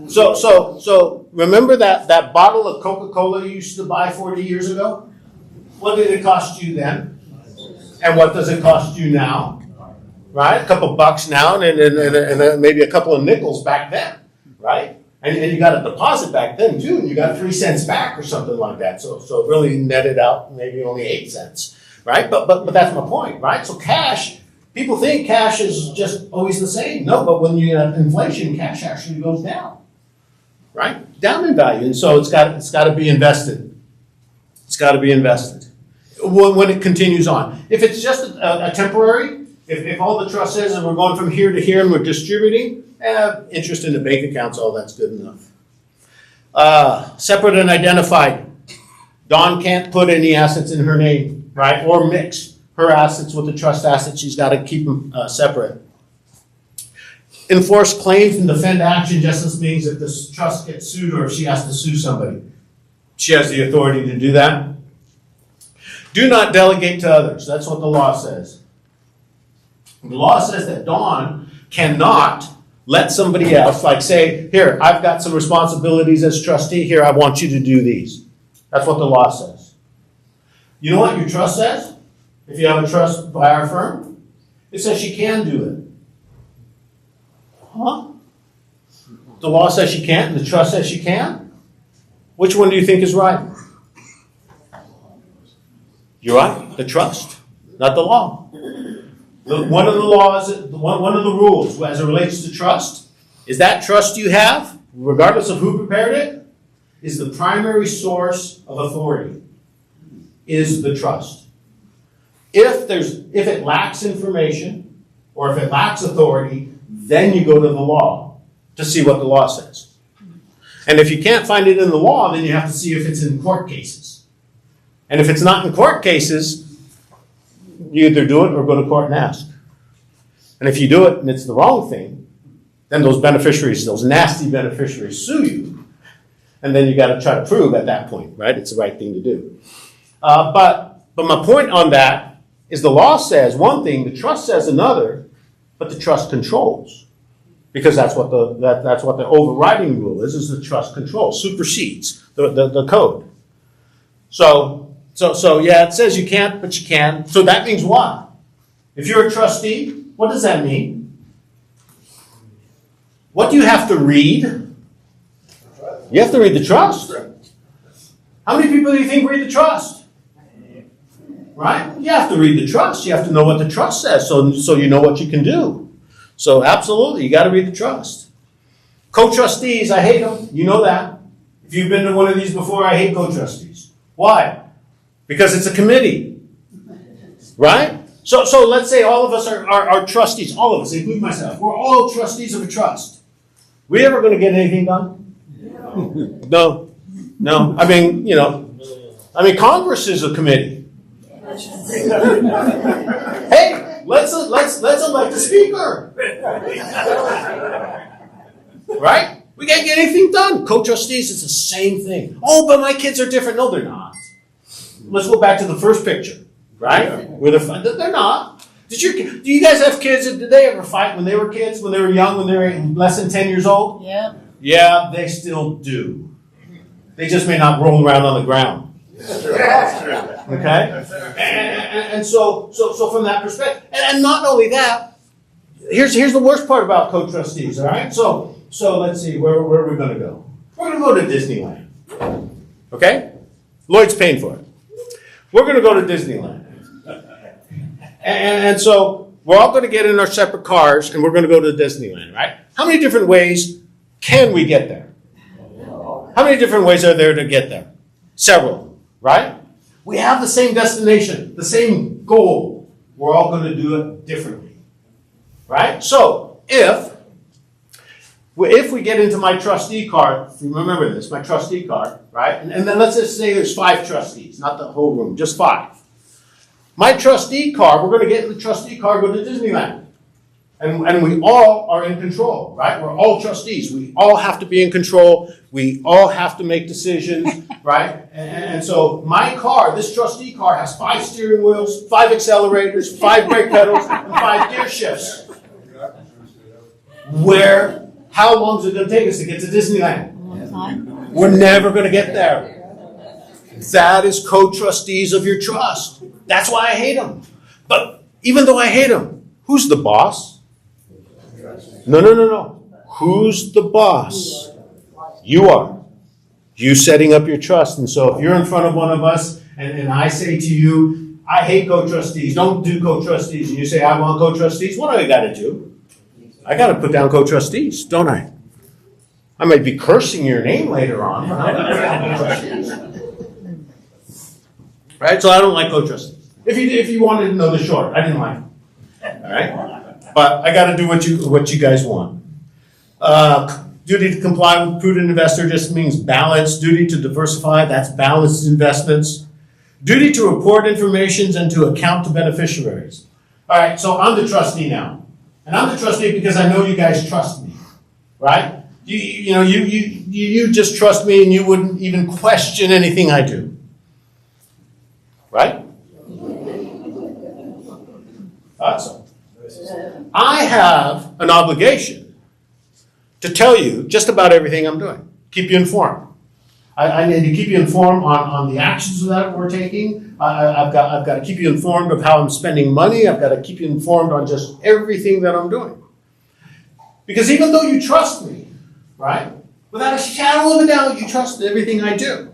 So remember that bottle of Coca-Cola you used to buy 40 years ago? What did it cost you then? And what does it cost you now? Right? A couple bucks now and maybe a couple of nickels back then, right? And you got a deposit back then too, and you got 3 cents back or something like that. So it really netted out maybe only 8 cents, right? But that's my point, right? So cash, people think cash is just always the same. No, but when you have inflation, cash actually goes down, right? Down in value, and so it's got to be invested. It's got to be invested when it continues on. If it's just a temporary. If all the trust says is we're going from here to here and we're distributing, interest in the bank accounts, all that's good enough. Separate and identified. Dawn can't put any assets in her name, right? Or mix her assets with the trust assets. She's got to keep them separate. Enforce claims and defend action. Just means if the trust gets sued or if she has to sue somebody. She has the authority to do that. Do not delegate to others. That's what the law says. The law says that Dawn cannot let somebody else, like say, here, I've got some responsibilities as trustee. Here, I want you to do these. That's what the law says. You know what your trust says? If you have a trust by our firm, it says she can do it. Huh? The law says she can't and the trust says she can? Which one do you think is right? You're right. The trust, not the law. One of the laws, one of the rules as it relates to trust is that trust you have, regardless of who prepared it, is the primary source of authority, is the trust. If it lacks information, or if it lacks authority, then you go to the law to see what the law says. And if you can't find it in the law, then you have to see if it's in court cases. And if it's not in court cases, you either do it or go to court and ask. And if you do it and it's the wrong thing, then those beneficiaries, those nasty beneficiaries, sue you. And then you got to try to prove at that point, right? It's the right thing to do. But my point on that is the law says one thing, the trust says another, but the trust controls. Because that's what the overriding rule is the trust control, supersedes the code. So yeah, it says you can't, but you can. So that means what? If you're a trustee, what does that mean? What do you have to read? You have to read the trust. How many people do you think read the trust? Right? You have to read the trust. You have to know what the trust says so you know what you can do. So absolutely, you got to read the trust. Co-trustees, I hate them. You know that. If you've been to one of these before, I hate co-trustees. Why? Because it's a committee. Right? So let's say all of us are trustees. All of us, including myself. We're all trustees of a trust. We ever going to get anything done? No. I mean, Congress is a committee. Hey, let's elect a speaker. Right? We can't get anything done. Co-trustees, it's the same thing. Oh, but my kids are different. No, they're not. Let's go back to the first picture. Right? They're not. Do you guys have kids? Did they ever fight when they were kids? When they were young? When they were less than 10 years old? Yeah. Yeah, they still do. They just may not roll around on the ground. Okay? And so from that perspective, and not only that, here's the worst part about co-trustees, all right? So let's see, where are we going to go? We're going to go to Disneyland. Okay? Lloyd's paying for it. We're going to go to Disneyland. And so we're all going to get in our separate cars and we're going to go to Disneyland, right? How many different ways can we get there? How many different ways are there to get there? Several, right? We have the same destination, the same goal. We're all going to do it differently, right? So if we get into my trustee car, remember this, my trustee car, right? And then let's just say there's 5 trustees, not the whole room, just 5. My trustee car, we're going to get in the trustee car, go to Disneyland. And we all are in control, right? We're all trustees. We all have to be in control. We all have to make decisions, right? And so my car, this trustee car, has 5 steering wheels, 5 accelerators, 5 brake pedals, and 5 gear shifts. How long is it going to take us to get to Disneyland? We're never going to get there. That is co-trustees of your trust. That's why I hate them. But even though I hate them, who's the boss? No. Who's the boss? You are. You setting up your trust. And so if you're in front of one of us and I say to you, I hate co-trustees, don't do co-trustees, and you say, I want co-trustees, what do I got to do? I got to put down co-trustees, don't I? I might be cursing your name later on, but I got to put down co-trustees. Right? So I don't like co-trustees. If you wanted to know the short, I didn't like them. All right? But I got to do what you guys want. Duty to comply with prudent investor just means balance. Duty to diversify, that's balanced investments. Duty to report information and to account to beneficiaries. All right, so I'm the trustee now. And I'm the trustee because I know you guys trust me. Right? You just trust me and you wouldn't even question anything I do. Right? Awesome. I have an obligation to tell you just about everything I'm doing. Keep you informed. I need to keep you informed on the actions that we're taking. I've got to keep you informed of how I'm spending money. I've got to keep you informed on just everything that I'm doing. Because even though you trust me, right, without a shadow of a doubt, you trust everything I do.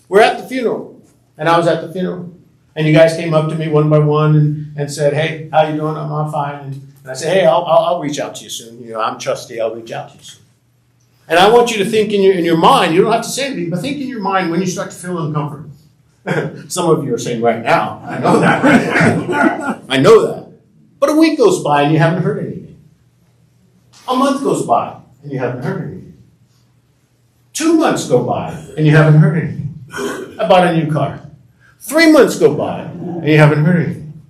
We're at the funeral, and I was at the funeral. And you guys came up to me one by one and said, hey, how you doing? I'm fine. And I say, hey, I'll reach out to you soon. You know, I'm trustee, I'll reach out to you soon. And I want you to think in your mind, you don't have to say anything, but think in your mind when you start to feel uncomfortable. Some of you are saying right now, I know that right now. I know that. But a week goes by and you haven't heard anything. A month goes by and you haven't heard anything. 2 months go by and you haven't heard anything. I bought a new car. 3 months go by and you haven't heard anything.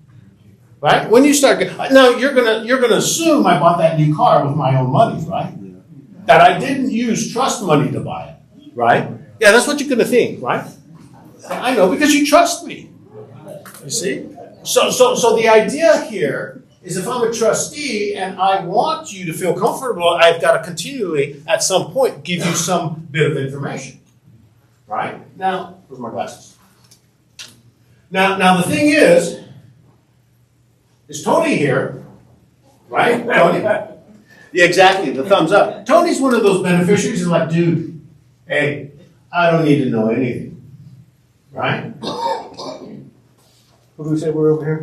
Right? When you start, now you're gonna assume I bought that new car with my own money, right? That I didn't use trust money to buy it, right? Yeah, that's what you're gonna think, right? I know, because you trust me. You see? So the idea here is if I'm a trustee and I want you to feel comfortable, I've got to continually, at some point, give you some bit of information. Right? Now, where's my glasses? Now the thing is Tony here, right? Tony? Yeah, exactly, the thumbs up. Tony's one of those beneficiaries who's like, dude, hey, I don't need to know anything. Right? Who do we say we're over here?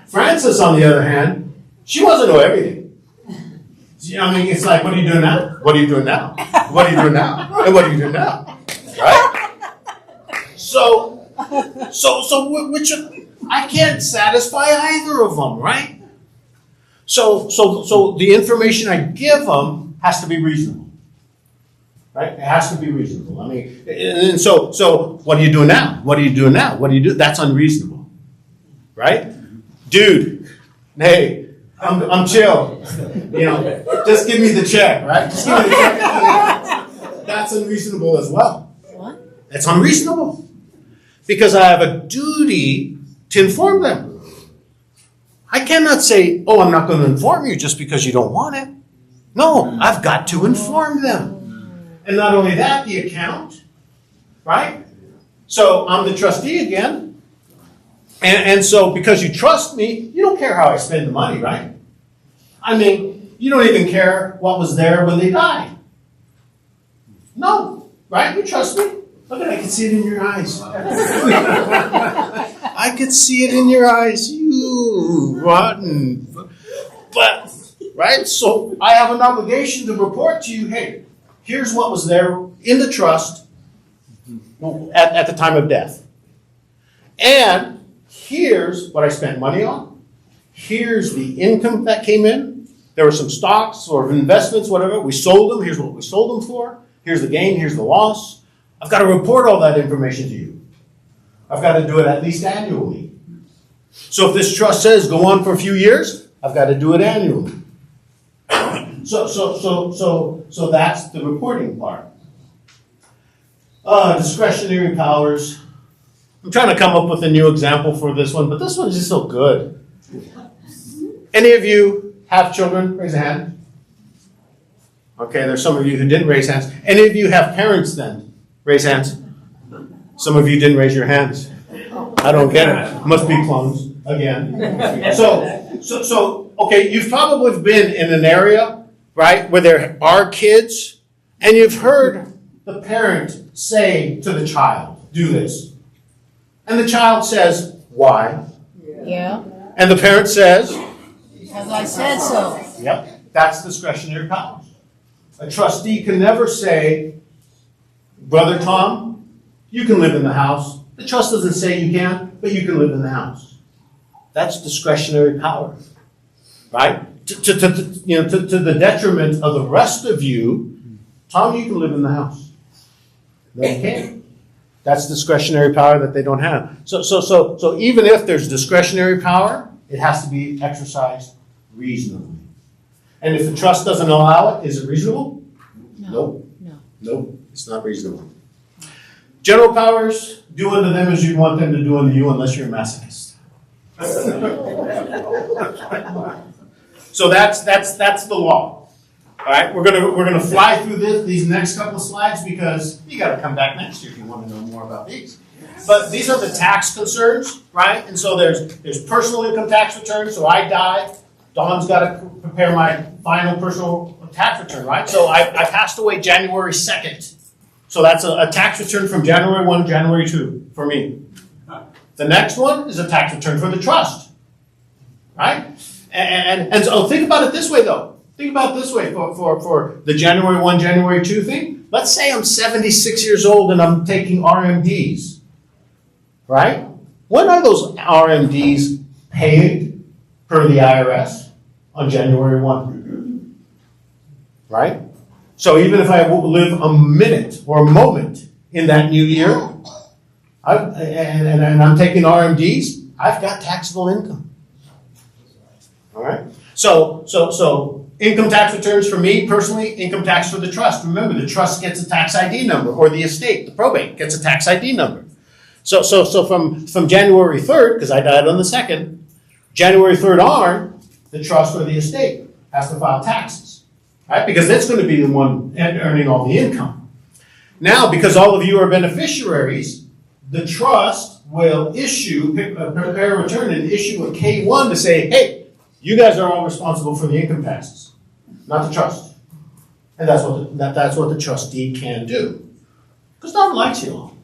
Frances, on the other hand, she wants to know everything. I mean, it's like, what are you doing now? What are you doing now? What are you doing now? And what are you doing now? Right? So which I can't satisfy either of them, right? So the information I give them has to be reasonable. Right? It has to be reasonable. I mean, and so what are you doing now? What are you doing now? What do you do? That's unreasonable. Right? Dude, hey, I'm chill. You know, just give me the check, right? Just give me the check. That's unreasonable as well. What? It's unreasonable. Because I have a duty to inform them. I cannot say, oh, I'm not going to inform you just because you don't want it. No, I've got to inform them. And not only that, the account, right? So I'm the trustee again. And so because you trust me, you don't care how I spend the money, right? I mean, you don't even care what was there when they died. No, right? You trust me. Look at it, I can see it in your eyes. I could see it in your eyes. You rotten. But, right? So I have an obligation to report to you, hey, here's what was there in the trust at the time of death. And here's what I spent money on. Here's the income that came in. There were some stocks or investments, whatever. We sold them. Here's what we sold them for. Here's the gain. Here's the loss. I've got to report all that information to you. I've got to do it at least annually. So if this trust says go on for a few years, I've got to do it annually. So that's the reporting part. Discretionary powers. I'm trying to come up with a new example for this one, but this one is just so good. Any of you have children? Raise a hand. Okay, there's some of you who didn't raise hands. Any of you have parents then? Raise hands. Some of you didn't raise your hands. I don't get it. Must be clones again. So okay, you've probably been in an area, right, where there are kids, and you've heard the parent say to the child, do this. And the child says, why? Yeah. And the parent says, because I said so. Yep, that's discretionary powers. A trustee can never say, Brother Tom, you can live in the house. The trust doesn't say you can, but you can live in the house. That's discretionary power, right? To the detriment of the rest of you, Tom, you can live in the house. No, you can't. That's discretionary power that they don't have. So even if there's discretionary power, it has to be exercised reasonably. And if the trust doesn't allow it, is it reasonable? No. Nope, it's not reasonable. General powers, do unto them as you want them to do unto you, unless you're a masochist. So that's the law. All right, we're gonna fly through these next couple of slides because you got to come back next year if you want to know more about these. But these are the tax concerns, right? And so there's personal income tax returns. So I die, Dawn's got to prepare my final personal tax return, right? So I passed away January 2nd. So that's a tax return from January 1, January 2 for me. The next one is a tax return for the trust. right? And so think about it this way, though. Think about it this way for the January 1, January 2 thing. Let's say I'm 76 years old and I'm taking RMDs, right? When are those RMDs paid per the IRS? On January 1, right? So even if I live a minute or a moment in that new year, and I'm taking RMDs, I've got taxable income. All right? So income tax returns for me personally, income tax for the trust. Remember, the trust gets a tax ID number, or the estate, the probate, gets a tax ID number. So from January 3rd, because I died on the 2nd, January 3rd on, the trust or the estate has to file taxes, right? Because that's going to be the one earning all the income. Now, because all of you are beneficiaries, the trust will prepare a return and issue a K-1 to say, hey, you guys are all responsible for the income taxes, not the trust. And that's what the trustee can do. Because no one likes you all.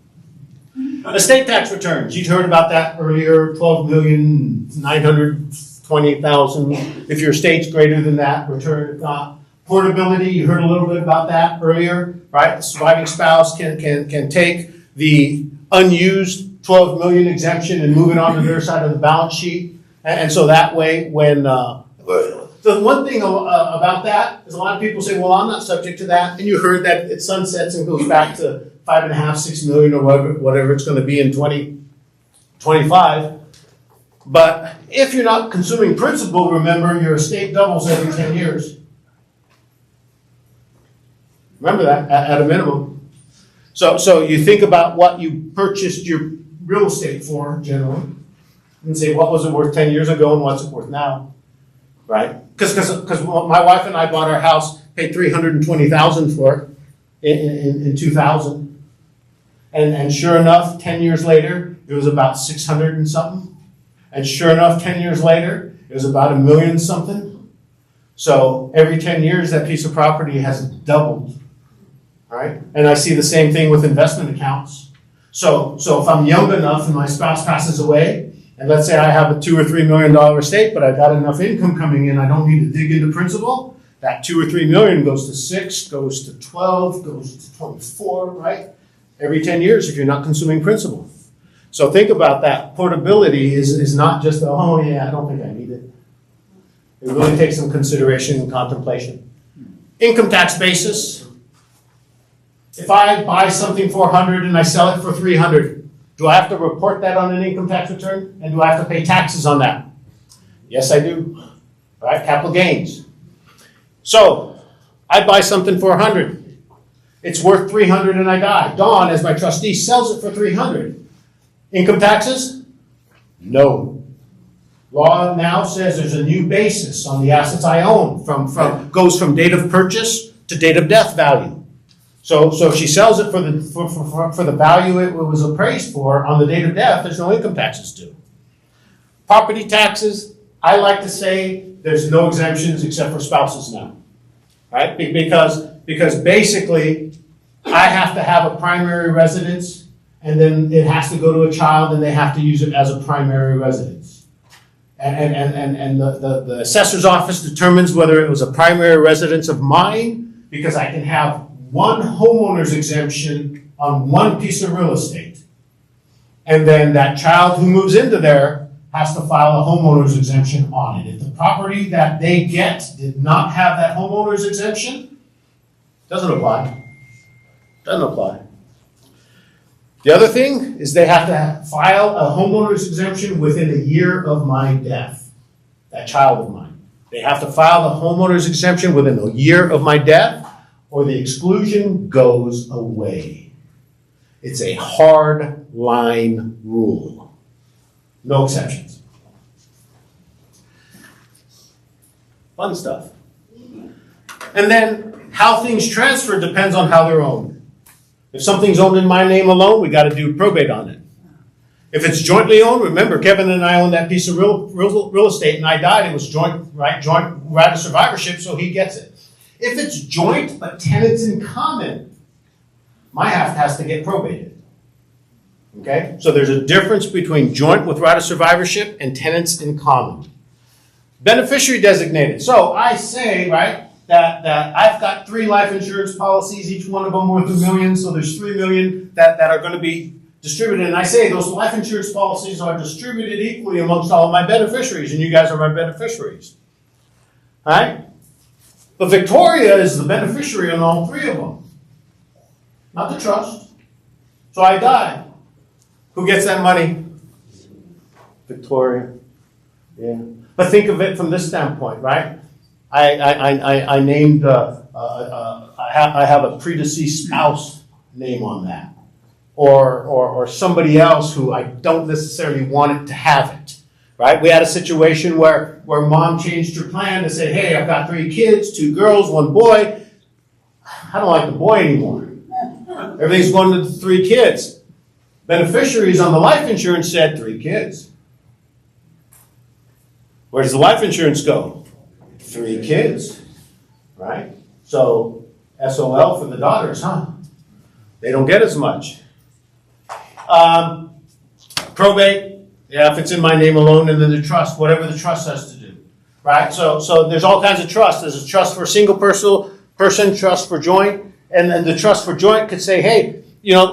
Estate tax returns, you'd heard about that earlier, 12,920,000. If your estate's greater than that, return. If not, portability, you heard a little bit about that earlier, right? The surviving spouse can take the unused 12 million exemption and move it onto their side of the balance sheet. And so that way, when the one thing about that is a lot of people say, well, I'm not subject to that. And you heard that it sunsets and goes back to 5.5, 6 million or whatever it's going to be in 2025. But if you're not consuming principal, remember your estate doubles every 10 years. Remember that at a minimum. So you think about what you purchased your real estate for generally, and say what was it worth 10 years ago and what's it worth now, right? Because my wife and I bought our house, paid $320,000 for it in 2000. And sure enough, 10 years later, it was about 600 and something. And sure enough, 10 years later, it was about $1 million something. So every 10 years, that piece of property has doubled. All right? And I see the same thing with investment accounts. So if I'm young enough and my spouse passes away, and let's say I have a $2 or $3 million estate, but I've got enough income coming in, I don't need to dig into principal, that 2 or 3 million goes to 6, goes to 12, goes to 24, right? Every 10 years if you're not consuming principal. So think about that. Portability is not just, oh yeah, I don't think I need it. It really takes some consideration and contemplation. Income tax basis. If I buy something for $100 and I sell it for $300, do I have to report that on an income tax return? And do I have to pay taxes on that? Yes, I do. All right, capital gains. So I buy something for $100. It's worth $300 and I die. Dawn, as my trustee, sells it for $300. Income taxes? No. Law now says there's a new basis on the assets I own. Goes from date of purchase to date of death value. So if she sells it for the value it was appraised for on the date of death, there's no income taxes due. Property taxes, I like to say there's no exemptions except for spouses now, right? Because basically I have to have a primary residence and then it has to go to a child and they have to use it as a primary residence. And the assessor's office determines whether it was a primary residence of mine because I can have one homeowner's exemption on one piece of real estate. And then that child who moves into there has to file a homeowner's exemption on it. If the property that they get did not have that homeowner's exemption, doesn't apply. Doesn't apply. The other thing is they have to file a homeowner's exemption within a year of my death. That child of mine. They have to file the homeowner's exemption within a year of my death, or the exclusion goes away. It's a hard line rule. No exceptions. Fun stuff. And then how things transfer depends on how they're owned. If something's owned in my name alone, we got to do probate on it. If it's jointly owned, remember Kevin and I own that piece of real estate and I died, it was joint right of survivorship, so he gets it. If it's joint but tenants in common, my half has to get probated. Okay? So there's a difference between joint with right of survivorship and tenants in common. Beneficiary designated. So I say, right, that I've got 3 life insurance policies, each one of them worth $1 million, so there's $3 million that are going to be distributed. And I say those life insurance policies are distributed equally amongst all of my beneficiaries, and you guys are my beneficiaries. All right? But Victoria is the beneficiary on all 3 of them, not the trust. So I die. Who gets that money? Victoria. Yeah. But think of it from this standpoint, right? I named, I have a predeceased spouse name on that. Or somebody else who I don't necessarily want it to have it, right? We had a situation where mom changed her plan to say, hey, I've got 3 kids, 2 girls, 1 boy. I don't like the boy anymore. Everything's going to the 3 kids. Beneficiaries on the life insurance said 3 kids. Where does the life insurance go? 3 kids, right? So SOL for the daughters, huh? They don't get as much. Probate, yeah, if it's in my name alone, and then the trust, whatever the trust has to do, right? So there's all kinds of trusts. There's a trust for a single person, trust for joint, and then the trust for joint could say, hey,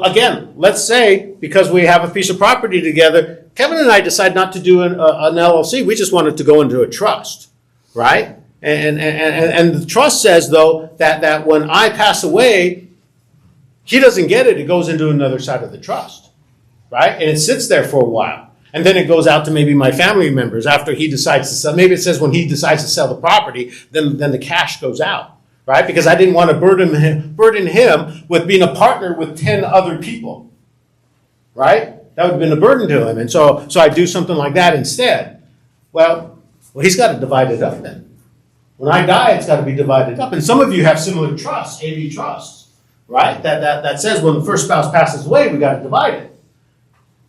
again, let's say because we have a piece of property together, Kevin and I decide not to do an LLC. We just wanted to go into a trust, right? And the trust says, though, that when I pass away, he doesn't get it. It goes into another side of the trust, right? And it sits there for a while. And then it goes out to maybe my family members after he decides to sell. Maybe it says when he decides to sell the property, then the cash goes out, right? Because I didn't want to burden him with being a partner with 10 other people, right? That would have been a burden to him. And so I do something like that instead. Well, he's got to divide it up then. When I die, it's got to be divided up. And some of you have similar trusts, AV trusts, right? That says when the first spouse passes away, we got to divide it.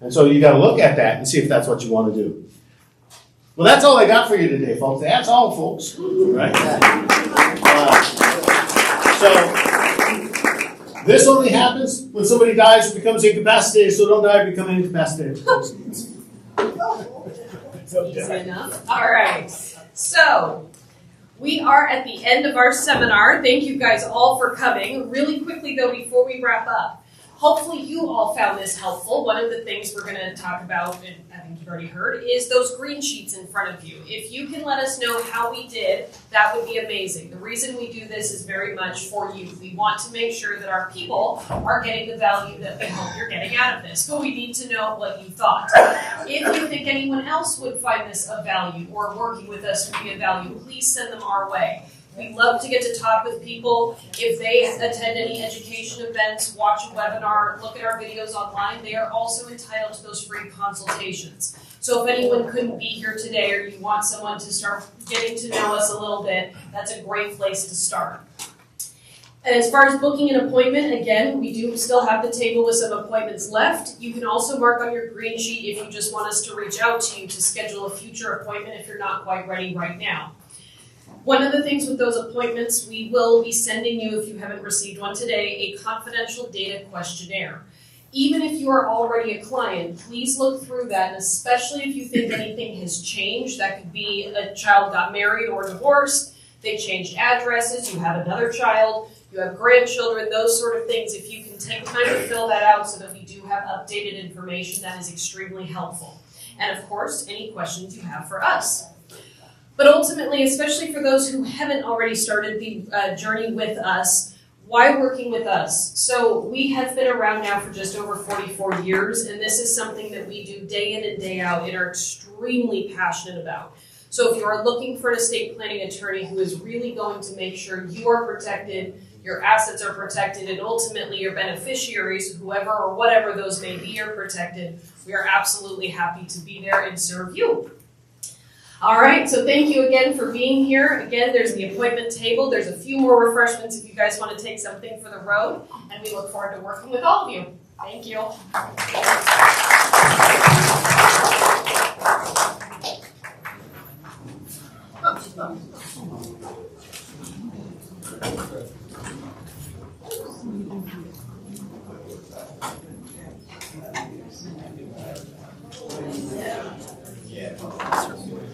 And so you got to look at that and see if that's what you want to do. Well, that's all I got for you today, folks. That's all, folks. Right? So this only happens when somebody dies or becomes incapacitated. So don't die, become incapacitated. Easy enough. All right. So we are at the end of our seminar. Thank you guys all for coming. Really quickly, though, before we wrap up, hopefully you all found this helpful. One of the things we're going to talk about, and I think you've already heard, is those green sheets in front of you. If you can let us know how we did, that would be amazing. The reason we do this is very much for you. We want to make sure that our people are getting the value that we hope you're getting out of this, but we need to know what you thought. If you think anyone else would find this of value or working with us would be of value, please send them our way. We love to get to talk with people. If they attend any education events, watch a webinar, look at our videos online, they are also entitled to those free consultations. So if anyone couldn't be here today or you want someone to start getting to know us a little bit, that's a great place to start. And as far as booking an appointment, again, we do still have the table with some appointments left. You can also mark on your green sheet if you just want us to reach out to you to schedule a future appointment if you're not quite ready right now. One of the things with those appointments, we will be sending you, if you haven't received one today, a confidential data questionnaire. Even if you are already a client, please look through that, and especially if you think anything has changed. That could be a child got married or divorced, they changed addresses, you have another child, you have grandchildren, those sort of things. If you can take time to fill that out so that we do have updated information, that is extremely helpful. And of course, any questions you have for us. But ultimately, especially for those who haven't already started the journey with us, why working with us? So we have been around now for just over 44 years, and this is something that we do day in and day out and are extremely passionate about. So if you are looking for an estate planning attorney who is really going to make sure you are protected, your assets are protected, and ultimately your beneficiaries, whoever or whatever those may be, are protected, we are absolutely happy to be there and serve you. All right, so thank you again for being here. Again, there's the appointment table. There's a few more refreshments if you guys want to take something for the road, and we look forward to working with all of you. Thank you.